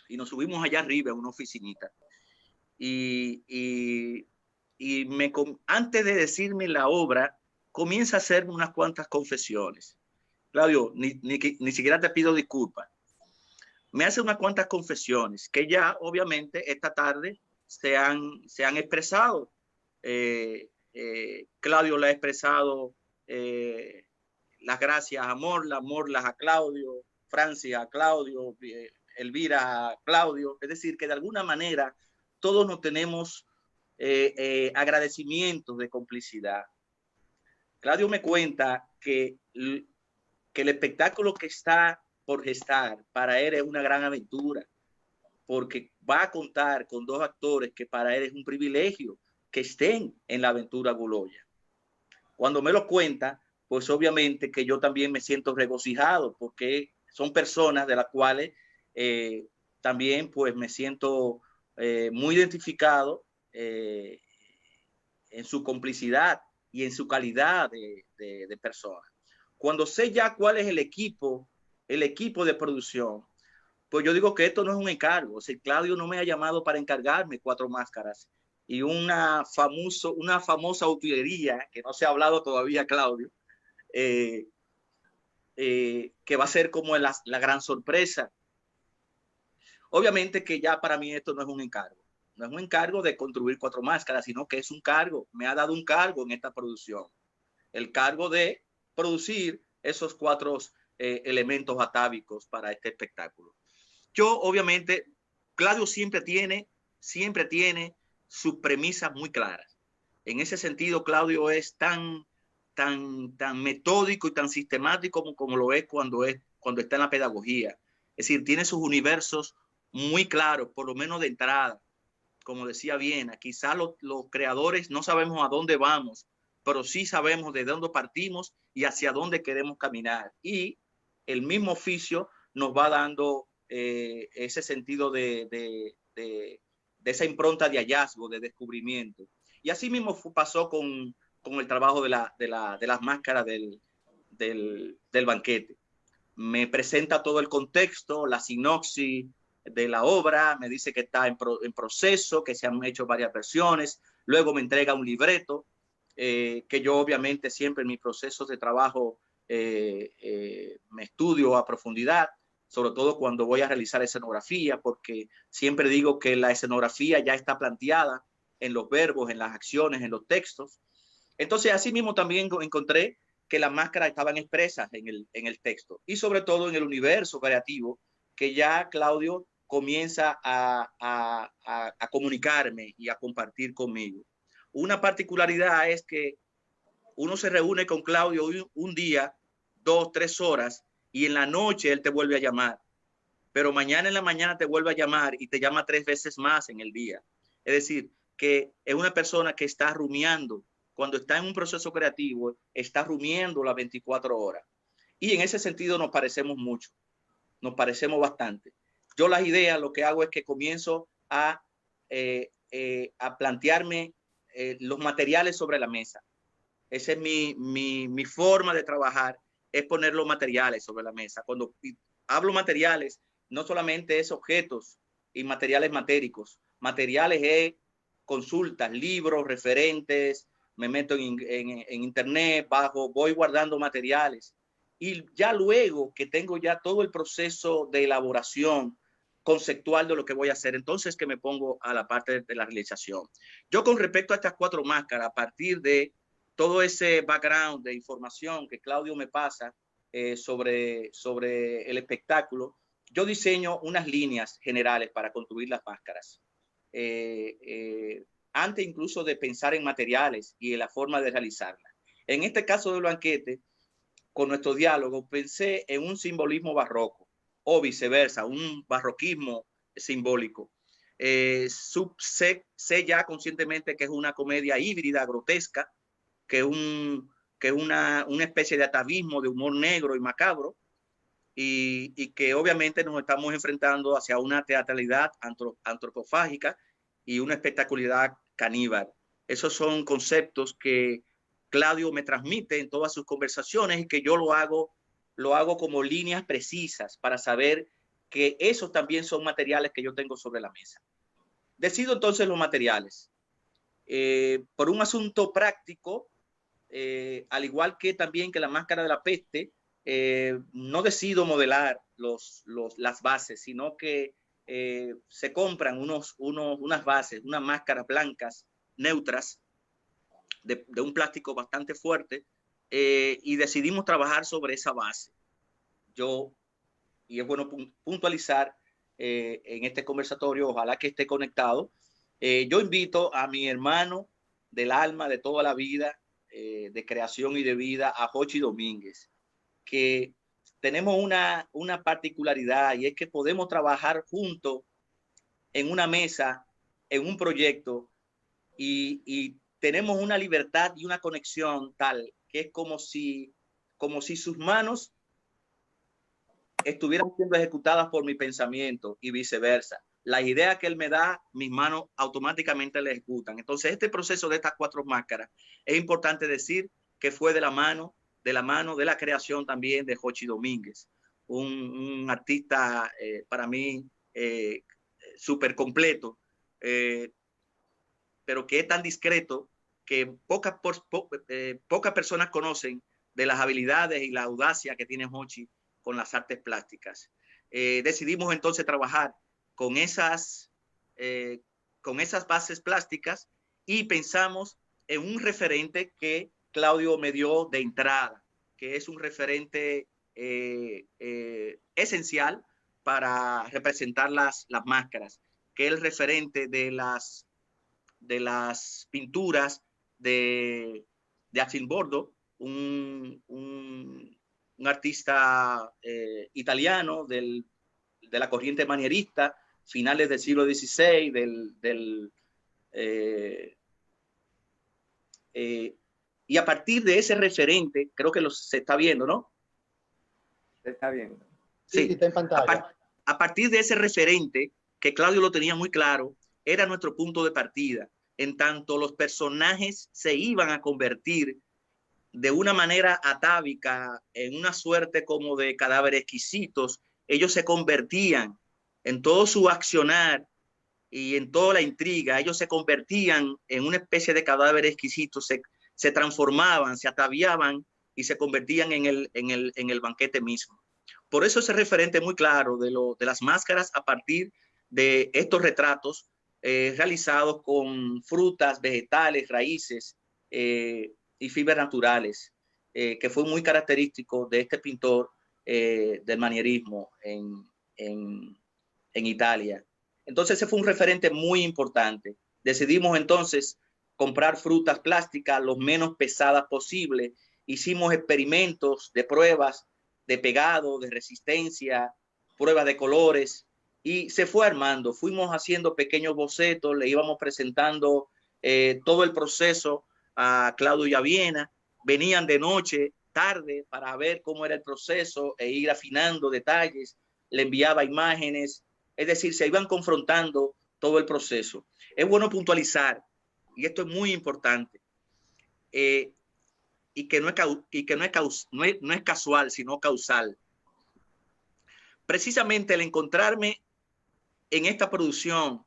B: y nos subimos allá arriba en una oficinita. Antes de decirme la obra, comienza a hacerme unas cuantas confesiones. Claudio, ni siquiera te pido disculpas. Me hace unas cuantas confesiones que ya, obviamente, esta tarde se han expresado. Claudio le ha expresado las gracias a Morlas a Claudio, Francia a Claudio, Elvira a Claudio. Es decir, que de alguna manera todos nos tenemos agradecimientos de complicidad. Claudio me cuenta que el espectáculo que está por gestar para él es una gran aventura, porque va a contar con dos actores que para él es un privilegio que estén en la aventura Guloya. Cuando me lo cuenta, pues obviamente que yo también me siento regocijado, porque son personas de las cuales también pues me siento muy identificado en su complicidad y en su calidad de persona. Cuando sé ya cuál es el equipo de producción, pues yo digo que esto no es un encargo. O sea, Claudio no me ha llamado para encargarme 4 máscaras y una famosa utilería que no se ha hablado todavía, Claudio, que va a ser como la gran sorpresa. Obviamente que ya para mí esto no es un encargo. No es un encargo de construir 4 máscaras, sino que es un cargo. Me ha dado un cargo en esta producción. El cargo de producir esos 4 elementos atávicos para este espectáculo. Yo, obviamente, Claudio siempre tiene sus premisas muy claras. En ese sentido, Claudio es tan tan metódico y tan sistemático como lo es cuando está en la pedagogía. Es decir, tiene sus universos muy claros, por lo menos de entrada. Como decía Viena, quizá los creadores no sabemos a dónde vamos, pero sí sabemos de dónde partimos y hacia dónde queremos caminar. Y el mismo oficio nos va dando ese sentido de esa impronta de hallazgo, de descubrimiento. Y así mismo pasó con el trabajo de las máscaras del banquete. Me presenta todo el contexto, la sinopsis de la obra, me dice que está en proceso, que se han hecho varias versiones, luego me entrega un libreto, que yo obviamente siempre en mis procesos de trabajo me estudio a profundidad, sobre todo cuando voy a realizar escenografía, porque siempre digo que la escenografía ya está planteada en los verbos, en las acciones, en los textos. Entonces, así mismo también encontré que las máscaras estaban expresas en el texto y sobre todo en el universo creativo que ya Claudio comienza a comunicarme y a compartir conmigo. Una particularidad es que uno se reúne con Claudio un día, 2, 3 horas, y en la noche él te vuelve a llamar. Pero mañana en la mañana te vuelve a llamar y te llama 3 veces más en el día. Es decir, que es una persona que está rumiando. Cuando está en un proceso creativo, está rumiando las 24 horas. Y en ese sentido nos parecemos mucho. Nos parecemos bastante. Yo las ideas lo que hago es que comienzo a plantearme los materiales sobre la mesa. Esa es mi forma de trabajar, es poner los materiales sobre la mesa. Cuando hablo materiales, no solamente es objetos y materiales matéricos. Materiales es consultas, libros, referentes, me meto en internet, voy guardando materiales. Y ya luego que tengo ya todo el proceso de elaboración conceptual de lo que voy a hacer, entonces que me pongo a la parte de la realización. Yo con respecto a estas 4 máscaras, a partir de todo ese background de información que Claudio me pasa sobre el espectáculo, yo diseño unas líneas generales para construir las máscaras. Antes incluso de pensar en materiales y en la forma de realizarlas. En este caso del banquete, con nuestro diálogo, pensé en un simbolismo barroco o viceversa, un barroquismo simbólico. Sé ya conscientemente que es una comedia híbrida, grotesca, que es una especie de atavismo de humor negro y macabro, y que obviamente nos estamos enfrentando hacia una teatralidad antropofágica y una espectacularidad caníbal. Esos son conceptos que Claudio me transmite en todas sus conversaciones y que yo lo hago como líneas precisas para saber que esos también son materiales que yo tengo sobre la mesa. Decido entonces los materiales. Por un asunto práctico, al igual que también que la máscara de la peste, no decido modelar las bases, sino que se compran unas bases, unas máscaras blancas, neutras, de un plástico bastante fuerte, y decidimos trabajar sobre esa base. Y es bueno puntualizar en este conversatorio, ojalá que esté conectado, yo invito a mi hermano del alma de toda la vida, de creación y de vida, a Jochi Domínguez, que tenemos una particularidad y es que podemos trabajar juntos en una mesa, en un proyecto, y tenemos una libertad y una conexión tal que es como si sus manos estuvieran siendo ejecutadas por mi pensamiento y viceversa. Las ideas que él me da, mis manos automáticamente le ejecutan. Entonces, este proceso de estas 4 máscaras, es importante decir que fue de la mano de la creación también de Jochi Domínguez, un artista para mí súper completo, pero que es tan discreto que pocas personas conocen de las habilidades y la audacia que tiene Jochi con las artes plásticas. Decidimos entonces trabajar con esas bases plásticas y pensamos en un referente que Claudio me dio de entrada, que es un referente esencial para representar las máscaras, que es el referente de las pinturas de Asimbordo, un artista italiano de la corriente manierista, finales del siglo XVI, y a partir de ese referente, creo que se está viendo, ¿no?
J: Se está viendo.
B: Sí,
F: está en pantalla.
B: A partir de ese referente, que Claudio lo tenía muy claro, era nuestro punto de partida. En tanto los personajes se iban a convertir de una manera atávica en una suerte como de cadáveres exquisitos, ellos se convertían en todo su accionar y en toda la intriga, ellos se convertían en una especie de cadáveres exquisitos, se transformaban, se ataviaban y se convertían en el banquete mismo. Por eso ese referente muy claro de las máscaras a partir de estos retratos realizados con frutas, vegetales, raíces y fibras naturales, que fue muy característico de este pintor del manierismo en Italia. Entonces ese fue un referente muy importante. Decidimos entonces comprar frutas plásticas lo menos pesadas posible. Hicimos experimentos de pruebas de pegado, de resistencia, pruebas de colores, y se fue armando. Fuimos haciendo pequeños bocetos, le íbamos presentando todo el proceso a Claudio y a Viena. Venían de noche, tarde, para ver cómo era el proceso e ir afinando detalles. Le enviaba imágenes, es decir, se iban confrontando todo el proceso. Es bueno puntualizar, y esto es muy importante, y que no es casual, sino causal. Precisamente el encontrarme en esta producción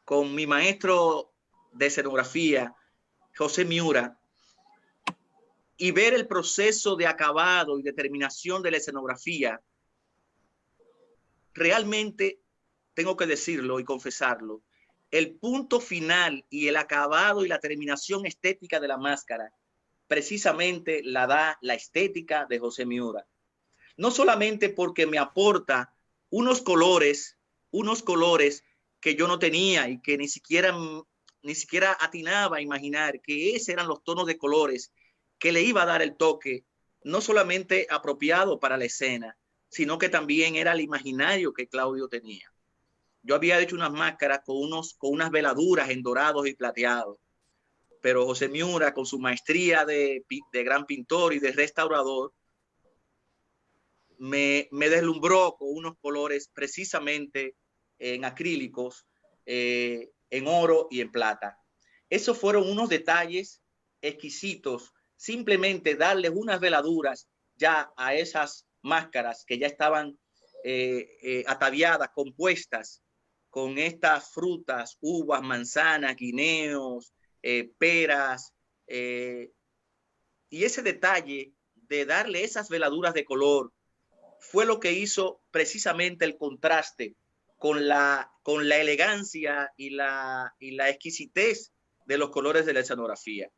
B: con mi maestro de escenografía, José Miura, y ver el proceso de acabado y determinación de la escenografía, realmente tengo que decirlo y confesarlo, el punto final y el acabado y la terminación estética de la máscara precisamente la da la estética de José Miura. No solamente porque me aporta unos colores que yo no tenía y que ni siquiera atinaba a imaginar que esos eran los tonos de colores que le iba a dar el toque, no solamente apropiado para la escena, sino que también era el imaginario que Claudio tenía. Yo había hecho unas máscaras con unas veladuras en dorados y plateados, pero José Miura, con su maestría de gran pintor y de restaurador, me deslumbró con unos colores precisamente en acrílicos, en oro y en plata. Esos fueron unos detalles exquisitos, simplemente darles unas veladuras ya a esas máscaras que ya estaban ataviadas, compuestas con estas frutas, uvas, manzanas, guineos, peras, y ese detalle de darle esas veladuras de color fue lo que hizo precisamente el contraste con la elegancia y la exquisitez de los colores de la escenografía.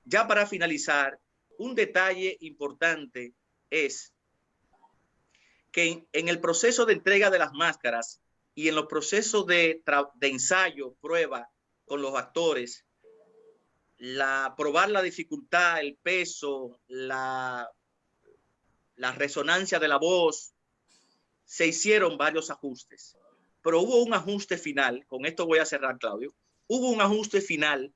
B: Ya para finalizar, un detalle importante es que en el proceso de entrega de las máscaras y en los procesos de ensayo, prueba con los actores, probar la dificultad, el peso, la resonancia de la voz, se hicieron varios ajustes. Pero hubo un ajuste final, con esto voy a cerrar, Claudio, hubo un ajuste final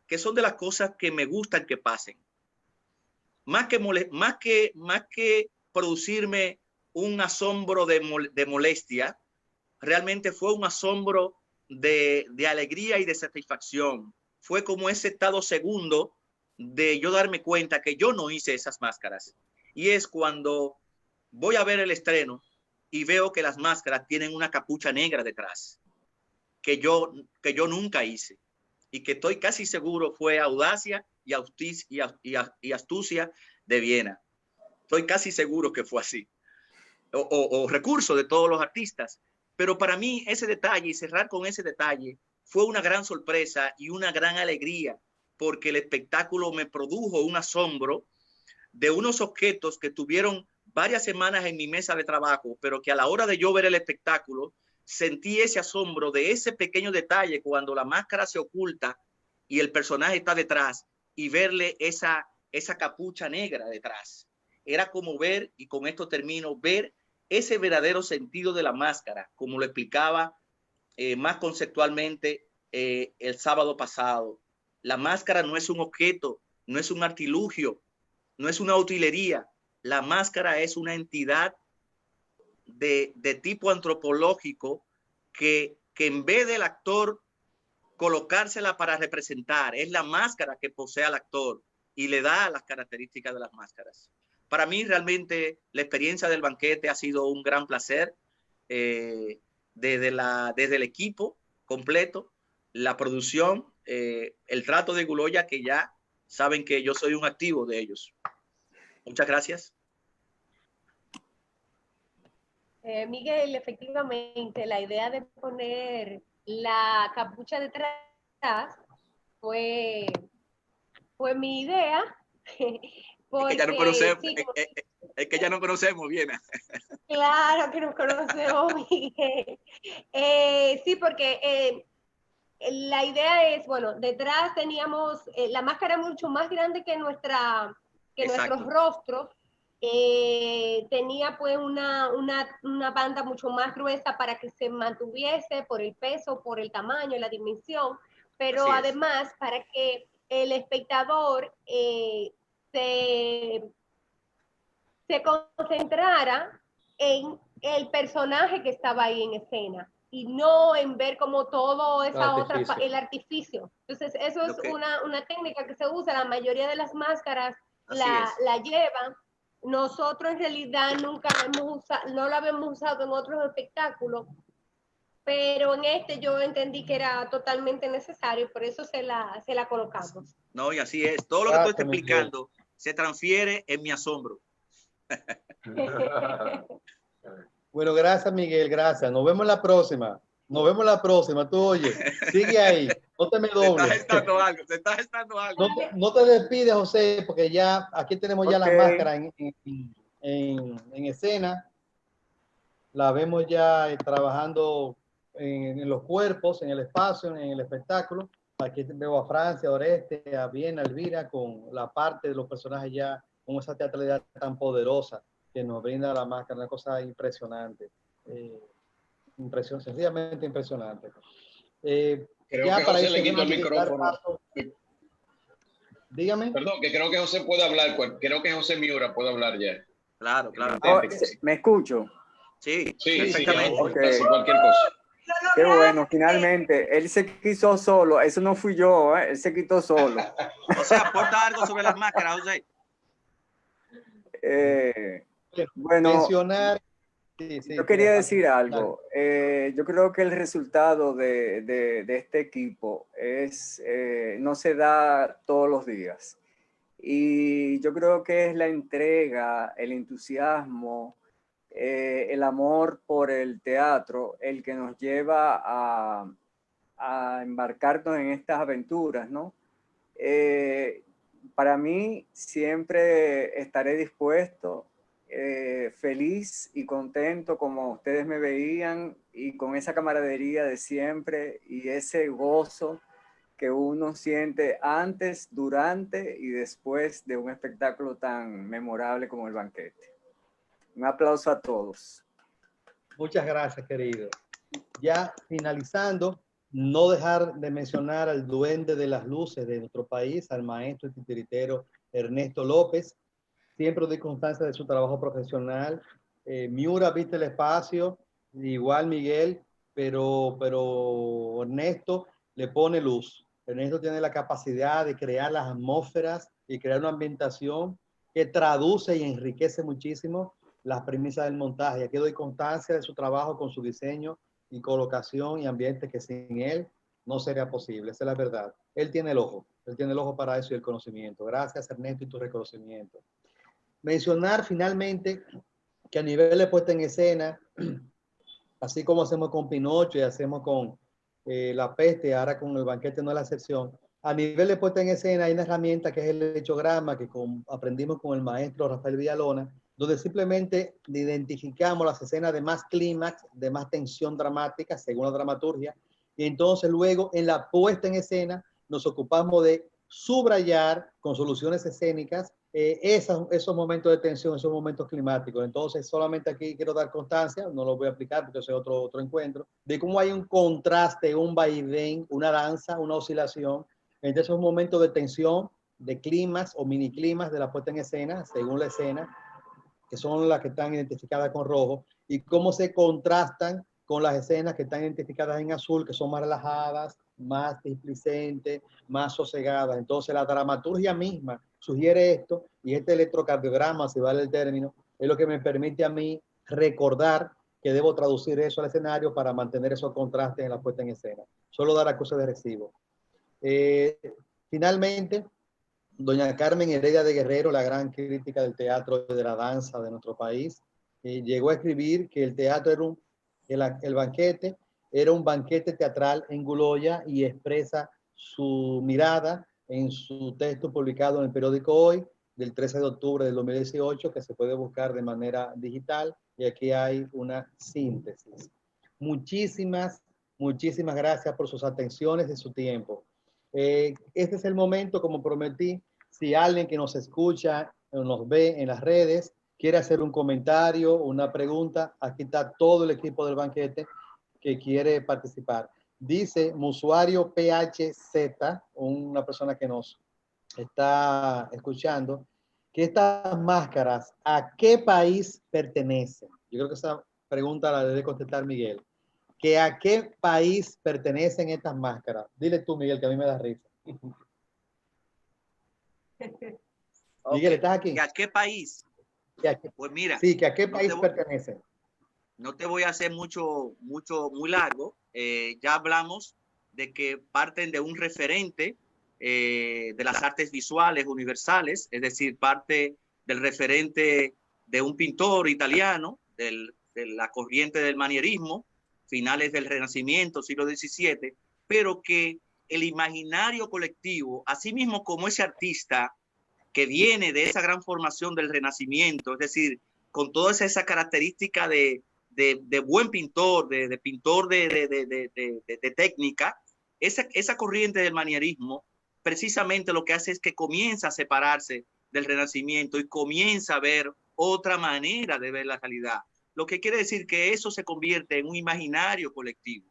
B: que son de las cosas que me gustan que pasen. Más que producirme un asombro de molestia, realmente fue un asombro de alegría y de satisfacción. Fue como ese estado segundo de yo darme cuenta que yo no hice esas máscaras. Y es cuando voy a ver el estreno y veo que las máscaras tienen una capucha negra detrás, que yo nunca hice, y que estoy casi seguro fue audacia y astucia de Viena. Estoy casi seguro que fue así. O recurso de todos los artistas. Pero para mí ese detalle, y cerrar con ese detalle, fue una gran sorpresa y una gran alegría, porque el espectáculo me produjo un asombro de unos objetos que tuvieron varias semanas en mi mesa de trabajo, pero que a la hora de yo ver el espectáculo, sentí ese asombro de ese pequeño detalle cuando la máscara se oculta y el personaje está detrás, y verle esa esa capucha negra detrás. Era como ver, y con esto termino, ver ese verdadero sentido de la máscara, como lo explicaba más conceptualmente el sábado pasado. La máscara no es un objeto, no es un artilugio, no es una utilería. La máscara es una entidad de tipo antropológico que en vez del actor colocársela para representar, es la máscara que posee al actor y le da las características de las máscaras. Para mí realmente la experiencia del banquete ha sido un gran placer, desde el equipo completo, la producción, el trato de Guloya, que ya saben que yo soy un activo de ellos. Muchas gracias.
H: Miguel, efectivamente, la idea de poner la capucha detrás fue mi idea.
B: Porque, es que ya no conocemos, sí, es que ya no conocemos bien.
H: Claro que nos conocemos, Miguel. Sí, porque la idea es, bueno, detrás teníamos la máscara mucho más grande que nuestros rostros. Tenía pues una banda mucho más gruesa para que se mantuviese por el peso, por el tamaño, la dimensión, pero además para que el espectador se concentrara en el personaje que estaba ahí en escena y no en ver como todo el artificio. Entonces eso es una técnica que se usa, la mayoría de las máscaras la llevan. Nosotros en realidad nunca no lo habíamos usado en otros espectáculos, pero en este yo entendí que era totalmente necesario, por eso se la colocamos.
B: No, y así es. Todo lo que tú estás explicando se transfiere en mi asombro.
F: Bueno, gracias, Miguel, gracias. Nos vemos la próxima. Tú, oye, sigue ahí. No te me dobles.
B: Se está gestando algo.
F: No te despides, José, porque ya aquí tenemos ya la máscara en escena. La vemos ya trabajando en los cuerpos, en el espacio, en el espectáculo. Aquí veo a Francia, a Oreste, a Viena, a Elvira, con la parte de los personajes ya, con esa teatralidad tan poderosa que nos brinda la máscara, una cosa impresionante. Sencillamente impresionante.
A: Creo
F: ya
A: que
F: para
A: José le quitó el micrófono.
F: Paso. Dígame.
A: Perdón, que creo que José puede hablar. Creo que José Miura puede hablar ya.
B: Claro, claro.
J: ¿Me escucho?
B: Sí,
A: perfectamente.
J: Sí, okay.
A: Cualquier cosa.
J: Qué bueno, finalmente. Él se quiso solo. Eso no fui yo, él se quitó solo.
B: O sea, aporta algo sobre las máscaras, José.
J: Bueno,
F: mencionar.
J: Yo quería decir algo. Yo creo que el resultado de este equipo no se da todos los días. Y yo creo que es la entrega, el entusiasmo, el amor por el teatro, el que nos lleva a embarcarnos en estas aventuras, ¿no? Para mí siempre estaré dispuesto, feliz y contento como ustedes me veían y con esa camaradería de siempre y ese gozo que uno siente antes, durante y después de un espectáculo tan memorable como el banquete. Un aplauso a todos.
F: Muchas gracias, querido. Ya finalizando, no dejar de mencionar al duende de las luces de nuestro país, al maestro y titiritero Ernesto López. Siempre doy constancia de su trabajo profesional. Miura viste el espacio, igual Miguel, pero Ernesto le pone luz. Ernesto tiene la capacidad de crear las atmósferas y crear una ambientación que traduce y enriquece muchísimo las premisas del montaje. Aquí doy constancia de su trabajo con su diseño y colocación y ambiente que sin él no sería posible. Esa es la verdad. Él tiene el ojo para eso y el conocimiento. Gracias, Ernesto, y tu reconocimiento. Mencionar finalmente que a nivel de puesta en escena, así como hacemos con Pinocho y hacemos con La Peste, ahora con el banquete no es la excepción, a nivel de puesta en escena hay una herramienta que es el hechograma que aprendimos con el maestro Rafael Villalona, donde simplemente identificamos las escenas de más clímax, de más tensión dramática, según la dramaturgia, y entonces luego en la puesta en escena nos ocupamos de subrayar con soluciones escénicas esos momentos de tensión, esos momentos climáticos. Entonces, solamente aquí quiero dar constancia, no lo voy a aplicar porque es otro encuentro, de cómo hay un contraste, un vaivén, una danza, una oscilación entre esos momentos de tensión, de climas o mini climas de la puesta en escena, según la escena, que son las que están identificadas con rojo, y cómo se contrastan con las escenas que están identificadas en azul, que son más relajadas, más displicentes, más sosegadas. Entonces la dramaturgia misma sugiere esto, y este electrocardiograma, si vale el término, es lo que me permite a mí recordar que debo traducir eso al escenario para mantener esos contrastes en la puesta en escena. Solo dar acuse de recibo. Finalmente, doña Carmen Heredia de Guerrero, la gran crítica del teatro y de la danza de nuestro país, llegó a escribir que el teatro era el banquete era un banquete teatral en Guloya, y expresa su mirada en su texto publicado en el periódico Hoy, del 13 de octubre del 2018, que se puede buscar de manera digital, y aquí hay una síntesis. Muchísimas gracias por sus atenciones y su tiempo. Este es el momento, como prometí, si alguien que nos escucha o nos ve en las redes quiere hacer un comentario, una pregunta, aquí está todo el equipo del banquete que quiere participar. Dice mi usuario PHZ, una persona que nos está escuchando, que estas máscaras, ¿a qué país pertenecen? Yo creo que esa pregunta la debe contestar Miguel. ¿Que a qué país pertenecen estas máscaras? Dile tú, Miguel, que a mí me da risa. Miguel, ¿estás aquí?
B: ¿Que a qué país? Pues mira.
F: Sí, ¿que a qué país pertenecen?
B: No te voy a hacer muy largo. Ya hablamos de que parten de un referente de las artes visuales universales, es decir, parte del referente de un pintor italiano, de la corriente del manierismo, finales del Renacimiento, siglo XVII, pero que el imaginario colectivo, así mismo como ese artista que viene de esa gran formación del Renacimiento, es decir, con toda esa característica de buen pintor, de pintor de técnica, esa corriente del manierismo precisamente lo que hace es que comienza a separarse del Renacimiento y comienza a ver otra manera de ver la realidad. Lo que quiere decir que eso se convierte en un imaginario colectivo.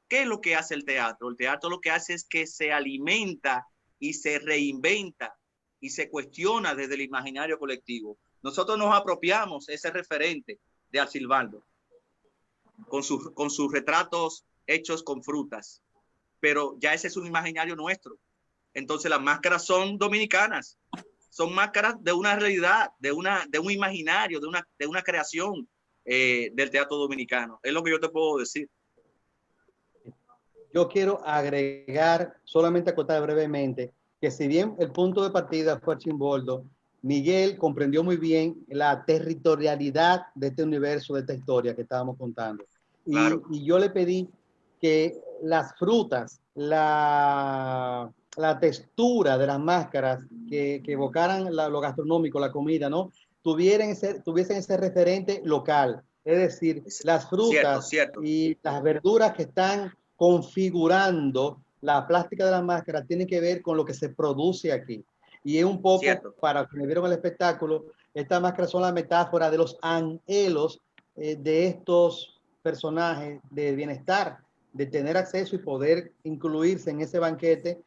B: ¿Qué es lo que hace el teatro? El teatro lo que hace es que se alimenta y se reinventa y se cuestiona desde el imaginario colectivo. Nosotros nos apropiamos ese referente de Arcibaldo con sus retratos hechos con frutas, pero ya ese es un imaginario nuestro. Entonces las máscaras son dominicanas, son máscaras de una realidad, de un imaginario, de una creación del teatro dominicano. Es lo que yo te puedo decir.
F: Yo quiero agregar, solamente acotar brevemente, que si bien el punto de partida fue Arcimboldo, Miguel comprendió muy bien la territorialidad de este universo, de esta historia que estábamos contando. Claro. Y yo le pedí que las frutas, la textura de las máscaras que evocaran lo gastronómico, la comida, ¿no? Tuviesen ese referente local. Es decir, las frutas cierto. Y las verduras que están configurando la plástica de la máscara tienen que ver con lo que se produce aquí. Y es un poco, para quienes vieron el espectáculo, estas máscaras son la metáfora de los anhelos de estos personajes de bienestar, de tener acceso y poder incluirse en ese banquete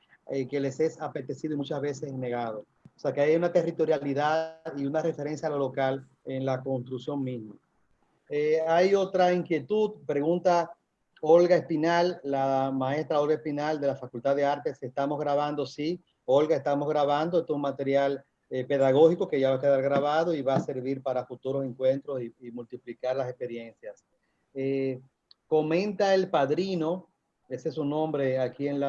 F: que les es apetecido y muchas veces negado. O sea que hay una territorialidad y una referencia a lo local en la construcción misma. Hay otra inquietud, pregunta Olga Espinal, la maestra Olga Espinal de la Facultad de Artes. ¿Estamos grabando? Sí, Olga, estamos grabando. Esto es un material pedagógico que ya va a quedar grabado y va a servir para futuros encuentros y multiplicar las experiencias. Comenta el padrino, ese es su nombre aquí en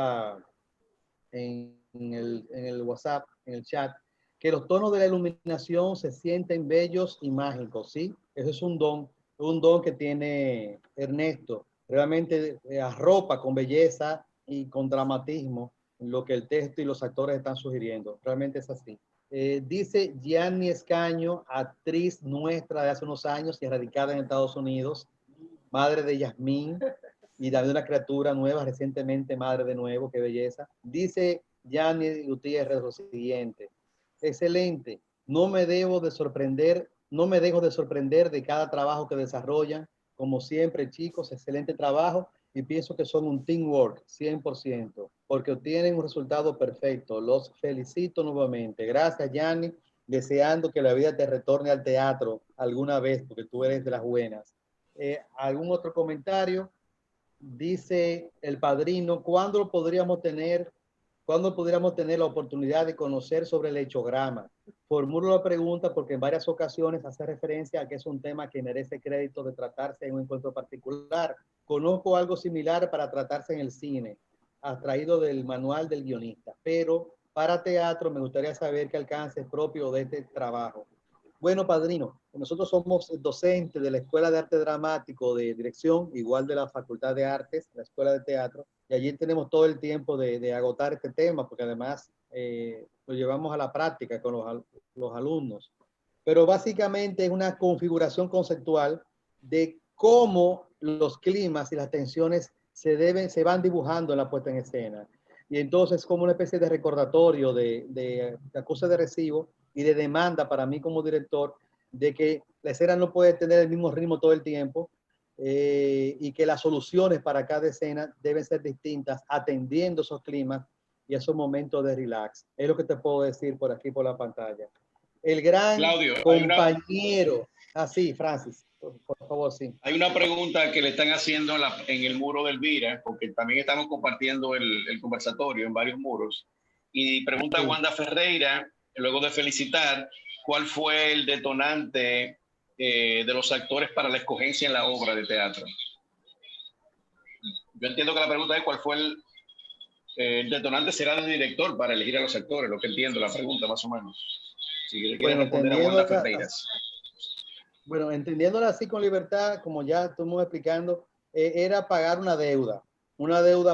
F: el WhatsApp, en el chat, que los tonos de la iluminación se sienten bellos y mágicos, ¿sí? Eso es un don que tiene Ernesto. Realmente arropa con belleza y con dramatismo lo que el texto y los actores están sugiriendo. Realmente es así. Dice Gianni Escaño, actriz nuestra de hace unos años y radicada en Estados Unidos, madre de Yasmín y de una criatura nueva, recientemente madre de nuevo, qué belleza. Dice Yanni Gutiérrez lo siguiente. Excelente. No me dejo de sorprender de cada trabajo que desarrollan. Como siempre, chicos, excelente trabajo y pienso que son un teamwork 100%, porque obtienen un resultado perfecto. Los felicito nuevamente. Gracias, Yanni. Deseando que la vida te retorne al teatro alguna vez, porque tú eres de las buenas. ¿Algún otro comentario? Dice el padrino, ¿cuándo podríamos tener la oportunidad de conocer sobre el hechograma? Formulo la pregunta porque en varias ocasiones hace referencia a que es un tema que merece crédito de tratarse en un encuentro particular. Conozco algo similar para tratarse en el cine, extraído del manual del guionista, pero para teatro me gustaría saber qué alcance es propio de este trabajo. Bueno, padrino, nosotros somos docentes de la Escuela de Arte Dramático de Dirección, igual de la Facultad de Artes, la Escuela de Teatro, y allí tenemos todo el tiempo de agotar este tema, porque además lo llevamos a la práctica con los alumnos. Pero básicamente es una configuración conceptual de cómo los climas y las tensiones se van dibujando en la puesta en escena. Y entonces como una especie de recordatorio de acuse de recibo y de demanda para mí como director de que la escena no puede tener el mismo ritmo todo el tiempo y que las soluciones para cada escena deben ser distintas atendiendo esos climas y esos momentos de relax. Es lo que te puedo decir por aquí por la pantalla. El gran
A: Claudio,
F: compañero. Sí, Francis, por favor, sí.
A: Hay una pregunta que le están haciendo en el muro del Vira, porque también estamos compartiendo el conversatorio en varios muros. Y pregunta Wanda Ferreira, luego de felicitar, ¿cuál fue el detonante de los actores para la escogencia en la obra de teatro? Yo entiendo que la pregunta es cuál fue el detonante será del director para elegir a los actores, lo que entiendo la pregunta más o menos. Si le quieren responder a Wanda Ferreira.
F: Bueno, entendiéndola así con libertad, como ya estuvimos explicando, era pagar una deuda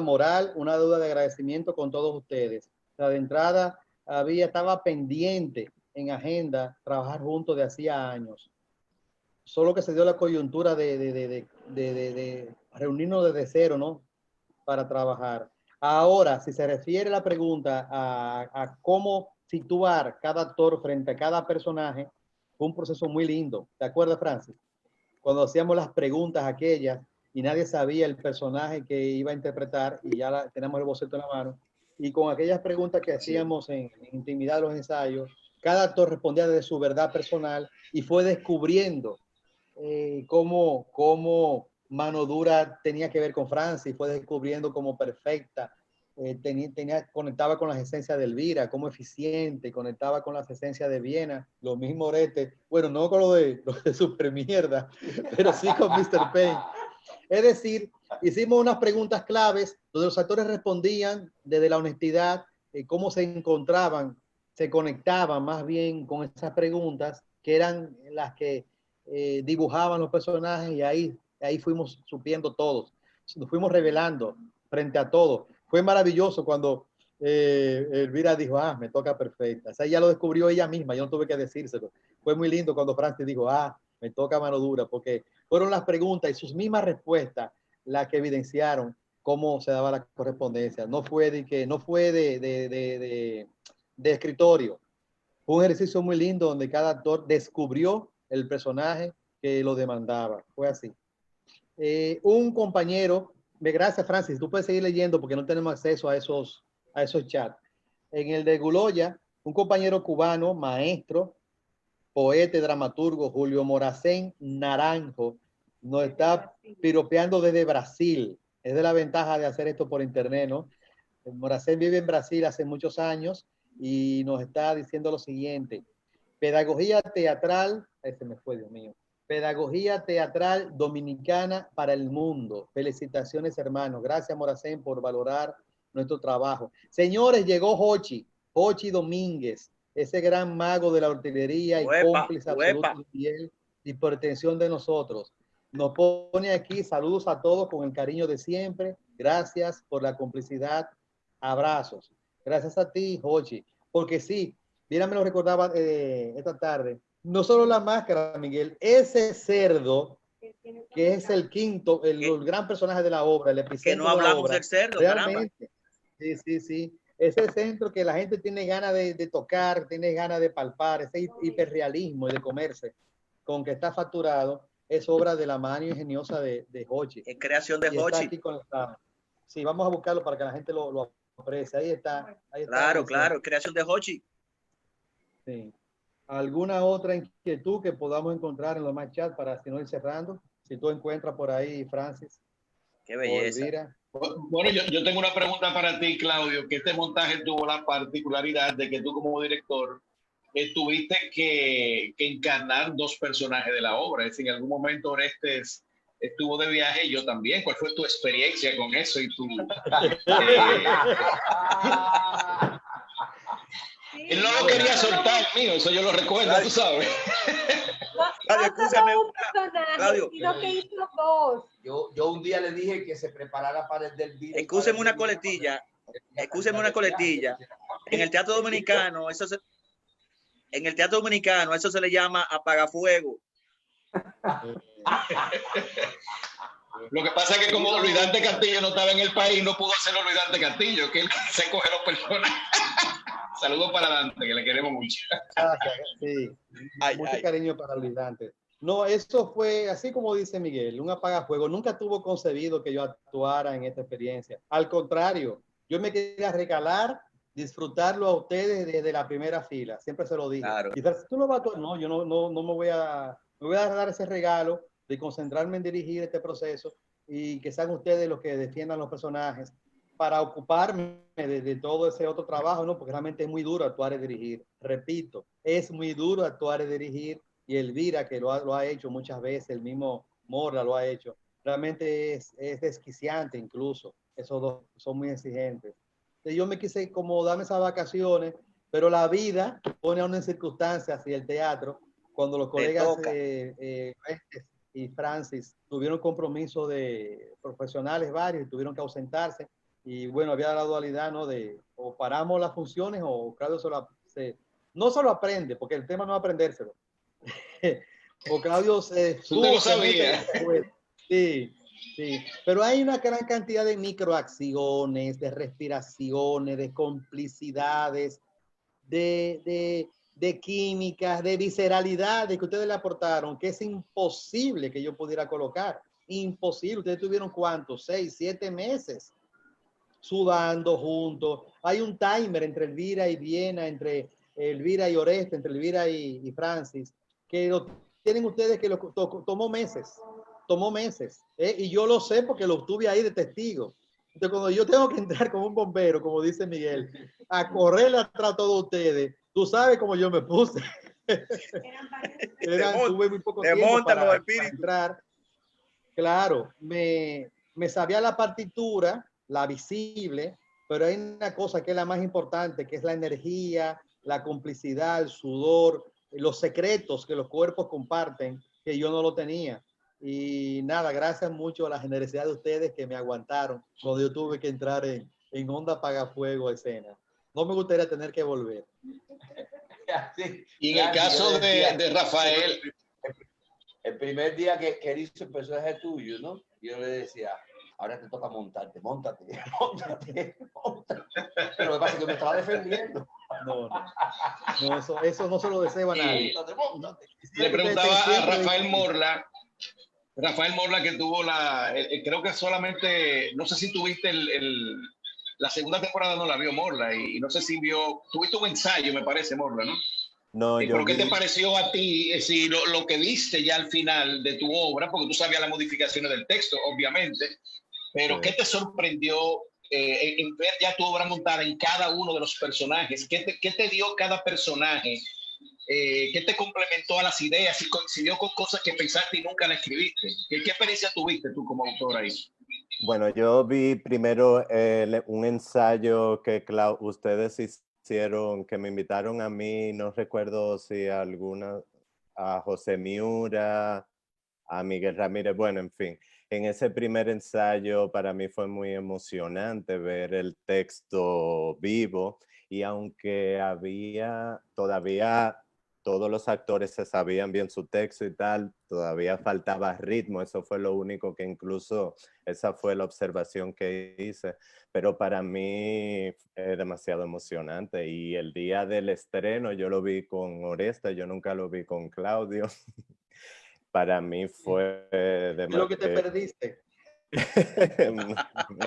F: moral, una deuda de agradecimiento con todos ustedes. O sea, de entrada estaba pendiente en agenda trabajar juntos de hacía años. Solo que se dio la coyuntura de reunirnos desde cero, ¿no? Para trabajar. Ahora, si se refiere la pregunta a cómo situar cada actor frente a cada personaje, fue un proceso muy lindo. ¿Te acuerdas, Francis? Cuando hacíamos las preguntas aquellas y nadie sabía el personaje que iba a interpretar y ya tenemos el boceto en la mano. Y con aquellas preguntas que hacíamos en intimidad de los ensayos, cada actor respondía desde su verdad personal y fue descubriendo cómo mano dura tenía que ver con Francis, fue descubriendo cómo perfecta, conectaba con las esencias de Elvira, como eficiente, conectaba con las esencias de Viena, lo mismo Orete, bueno, no con lo de super mierda, pero sí con Mr. Payne. Es decir, hicimos unas preguntas claves donde los actores respondían desde la honestidad, cómo se encontraban, se conectaban más bien con esas preguntas, que eran las que dibujaban los personajes y ahí fuimos supiendo todos, nos fuimos revelando frente a todos. Fue maravilloso cuando Elvira dijo, me toca perfecta. O sea, ella lo descubrió ella misma, yo no tuve que decírselo. Fue muy lindo cuando Francis dijo, me toca mano dura, porque fueron las preguntas y sus mismas respuestas las que evidenciaron cómo se daba la correspondencia. No fue de escritorio. Fue un ejercicio muy lindo donde cada actor descubrió el personaje que lo demandaba. Fue así. Un compañero, gracias Francis, tú puedes seguir leyendo porque no tenemos acceso a esos chats. En el de Guloya, un compañero cubano, maestro, poeta y dramaturgo, Julio Moracén Naranjo, nos está piropeando desde Brasil. Es de la ventaja de hacer esto por internet, ¿no? Moracén vive en Brasil hace muchos años y nos está diciendo lo siguiente: pedagogía teatral, ese me fue, Dios mío, pedagogía teatral dominicana para el mundo. Felicitaciones, hermanos. Gracias, Moracén, por valorar nuestro trabajo. Señores, llegó Hochi Domínguez, ese gran mago de la hortelería y cómplice absoluto de hipertensión de nosotros. Nos pone aquí, saludos a todos con el cariño de siempre. Gracias por la complicidad. Abrazos. Gracias a ti, Hochi. Porque sí, mira, me lo recordaba esta tarde. No solo la máscara, Miguel, ese cerdo, que es el quinto, el gran personaje de la obra, el epicentro
B: que no hablamos del cerdo,
F: realmente, caramba. Sí. ese centro que la gente tiene ganas de tocar, tiene ganas de palpar, ese hiperrealismo y de comerse con que está facturado, es obra de la mano ingeniosa de Hochi.
B: Es creación de
F: Y está
B: Hochi.
F: aquí con la... Sí, vamos a buscarlo para que la gente lo aprecie. Ahí está. Ahí está.
B: Claro, claro, creación de Hochi.
F: Sí. ¿Alguna otra inquietud que podamos encontrar en los más chat para si no ir cerrando? Si tú encuentras por ahí, Francis.
B: Qué belleza.
F: Elvira.
A: Bueno, yo tengo una pregunta para ti, Claudio, que este montaje tuvo la particularidad de que tú como director tuviste que encarnar dos personajes de la obra. Es decir, en algún momento Orestes estuvo de viaje y yo también. ¿Cuál fue tu experiencia con eso? Y tú, él no lo quería soltar, mío, eso yo lo recuerdo, tú sabes.
H: Claudio, escúchame. Claudio, que hizo dos.
G: Yo un día le dije que se preparara para el del video.
B: Escúcheme una coletilla. Escúcheme una coletilla. En el teatro dominicano, en el teatro dominicano, eso se le llama apagafuego.
A: Lo que pasa es que como Luis Dante Castillo no estaba en el país, no pudo hacerlo Luis Dante Castillo, que él se coge los personajes. Saludos para Dante, que le queremos mucho.
F: Sí, mucho cariño para Luis Dante. No, eso fue, así como dice Miguel, un apagafuego. Nunca tuvo concebido que yo actuara en esta experiencia. Al contrario, yo me quería regalar, disfrutarlo a ustedes desde la primera fila. Siempre se lo dije.
B: Claro.
F: Quizás tú no vas a actuar. No, yo no me voy a dar ese regalo de concentrarme en dirigir este proceso y que sean ustedes los que defiendan los personajes para ocuparme de todo ese otro trabajo, ¿no? Porque realmente es muy duro actuar y dirigir. Repito, es muy duro actuar y dirigir, y Elvira, que lo ha hecho muchas veces, el mismo Morla lo ha hecho, realmente es desquiciante incluso. Esos dos son muy exigentes. Entonces yo me quise como darme esas vacaciones, pero la vida pone a una circunstancia y el teatro, cuando los colegas y Francis tuvieron compromisos de profesionales varios y tuvieron que ausentarse. Y bueno, había la dualidad, ¿no? De o paramos las funciones o Claudio no solo aprende, porque el tema no es aprendérselo. O Claudio se...
A: Tú te lo sabías.
F: Sí, sí. Pero hay una gran cantidad de microacciones, de respiraciones, de complicidades, de químicas, de visceralidades que ustedes le aportaron, que es imposible que yo pudiera colocar. Imposible. Ustedes tuvieron ¿cuántos? 6, 7 meses sudando juntos. Hay un timer entre Elvira y Viena, entre Elvira y Oreste, entre Elvira y Francis, que lo tienen ustedes que tomó meses. Y yo lo sé porque lo tuve ahí de testigo. Entonces, cuando yo tengo que entrar con un bombero, como dice Miguel, a correrle atrás a todos ustedes, tú sabes cómo yo me puse. Tuve muy poco tiempo para entrar. Claro, me sabía la partitura, la visible, pero hay una cosa que es la más importante, que es la energía, la complicidad, el sudor, los secretos que los cuerpos comparten, que yo no lo tenía. Y nada, gracias mucho a la generosidad de ustedes que me aguantaron cuando yo tuve que entrar en Onda Apagafuego escena. No me gustaría tener que volver.
A: Y en el caso de Rafael,
G: el primer día que él hizo el personaje tuyo, ¿no? Yo le decía, ahora te toca móntate. Pero lo que pasa es que me estaba defendiendo.
F: No, eso no se lo deseo a nadie.
A: Le preguntaba a Rafael Morla que tuvo creo que solamente, no sé si tuviste la segunda temporada, no la vio Morla, y no sé si tuviste un ensayo, me parece, Morla, ¿no?
E: No,
A: ¿Pero qué te pareció a ti, si lo que viste ya al final de tu obra? Porque tú sabías las modificaciones del texto, obviamente, pero ¿qué te sorprendió en ver ya tu obra montada en cada uno de los personajes? ¿Qué te dio cada personaje? ¿Qué te complementó a las ideas y coincidió con cosas que pensaste y nunca la escribiste? ¿Qué experiencia tuviste tú como autor ahí?
E: Bueno, yo vi primero un ensayo que ustedes hicieron, que me invitaron a mí, no recuerdo si a José Miura, a Miguel Ramírez, bueno, en fin. En ese primer ensayo para mí fue muy emocionante ver el texto vivo, y aunque había todavía todos los actores se sabían bien su texto y tal, todavía faltaba ritmo, eso fue lo único que incluso, esa fue la observación que hice, pero para mí es demasiado emocionante y el día del estreno yo lo vi con Oresta, yo nunca lo vi con Claudio. Para mí fue
F: ¿Qué es lo que te perdiste?
E: No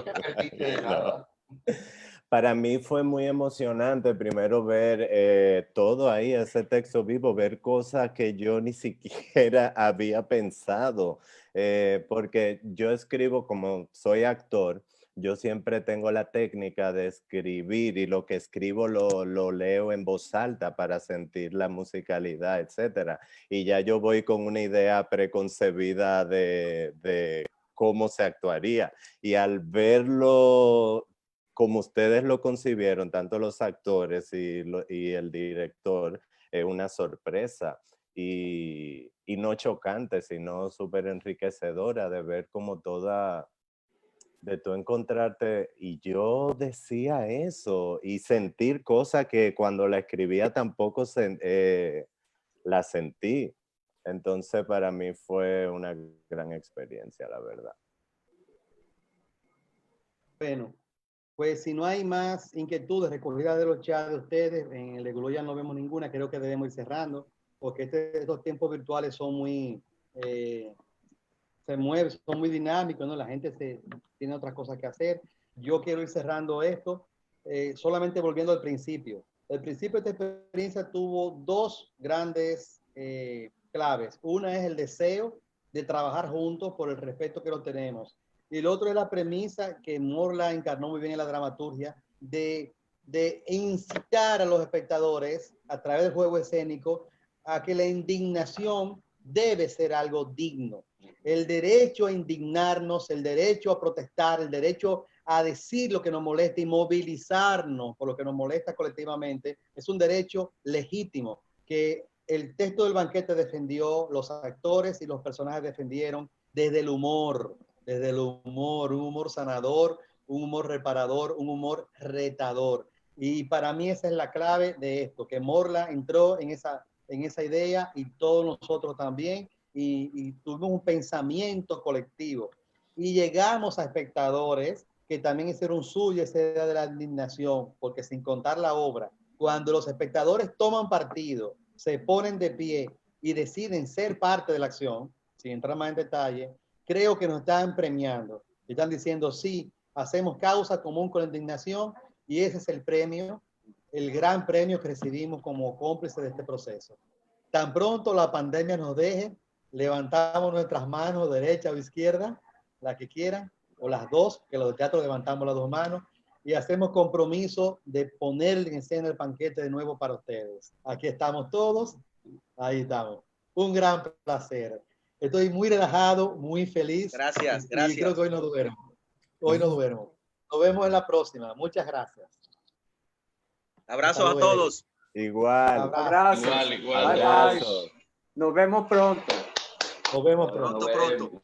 E: te perdiste de nada. Para mí fue muy emocionante primero ver todo ahí, ese texto vivo, ver cosas que yo ni siquiera había pensado, porque yo escribo como soy actor, yo siempre tengo la técnica de escribir y lo que escribo lo leo en voz alta para sentir la musicalidad, etcétera. Y ya yo voy con una idea preconcebida de cómo se actuaría. Y al verlo como ustedes lo concibieron, tanto los actores y el director, es una sorpresa y no chocante, sino súper enriquecedora de ver como de tú encontrarte, y yo decía eso, y sentir cosas que cuando la escribía tampoco la sentí. Entonces para mí fue una gran experiencia, la verdad.
F: Bueno, pues si no hay más inquietudes recogidas de los chats de ustedes, en el de Google ya no vemos ninguna, creo que debemos ir cerrando, porque estos tiempos virtuales son muy, se mueven, son muy dinámicos, ¿no? La gente tiene otras cosas que hacer. Yo quiero ir cerrando esto, solamente volviendo al principio. El principio de esta experiencia tuvo dos grandes claves. Una es el deseo de trabajar juntos por el respeto que lo tenemos. Y el otro es la premisa que Morla encarnó muy bien en la dramaturgia de incitar a los espectadores a través del juego escénico a que la indignación debe ser algo digno. El derecho a indignarnos, el derecho a protestar, el derecho a decir lo que nos molesta y movilizarnos por lo que nos molesta colectivamente es un derecho legítimo que el texto del banquete defendió, los actores y los personajes defendieron desde el humor, un humor sanador, un humor reparador, un humor retador. Y para mí esa es la clave de esto, que Morla entró en esa idea y todos nosotros también, y tuvimos un pensamiento colectivo. Y llegamos a espectadores que también hicieron suya esa idea de la indignación, porque sin contar la obra, cuando los espectadores toman partido, se ponen de pie y deciden ser parte de la acción, sin entrar más en detalle, creo que nos están premiando. Están diciendo, sí, hacemos causa común con la indignación y ese es el premio, el gran premio que recibimos como cómplices de este proceso. Tan pronto la pandemia nos deje, levantamos nuestras manos, derecha o izquierda, la que quieran, o las dos, que los de teatro levantamos las dos manos, y hacemos compromiso de poner en escena el banquete de nuevo para ustedes. Aquí estamos todos, ahí estamos. Un gran placer. Estoy muy relajado, muy feliz.
B: Gracias,
F: y
B: gracias.
F: creo que hoy no duermo. Hoy no duermo. Nos vemos en la próxima. Muchas gracias.
B: Abrazos a todos.
E: Igual.
J: Abrazos.
A: Igual.
J: Bye, bye. Nos vemos pronto.
F: Nos vemos pronto.
B: Pronto.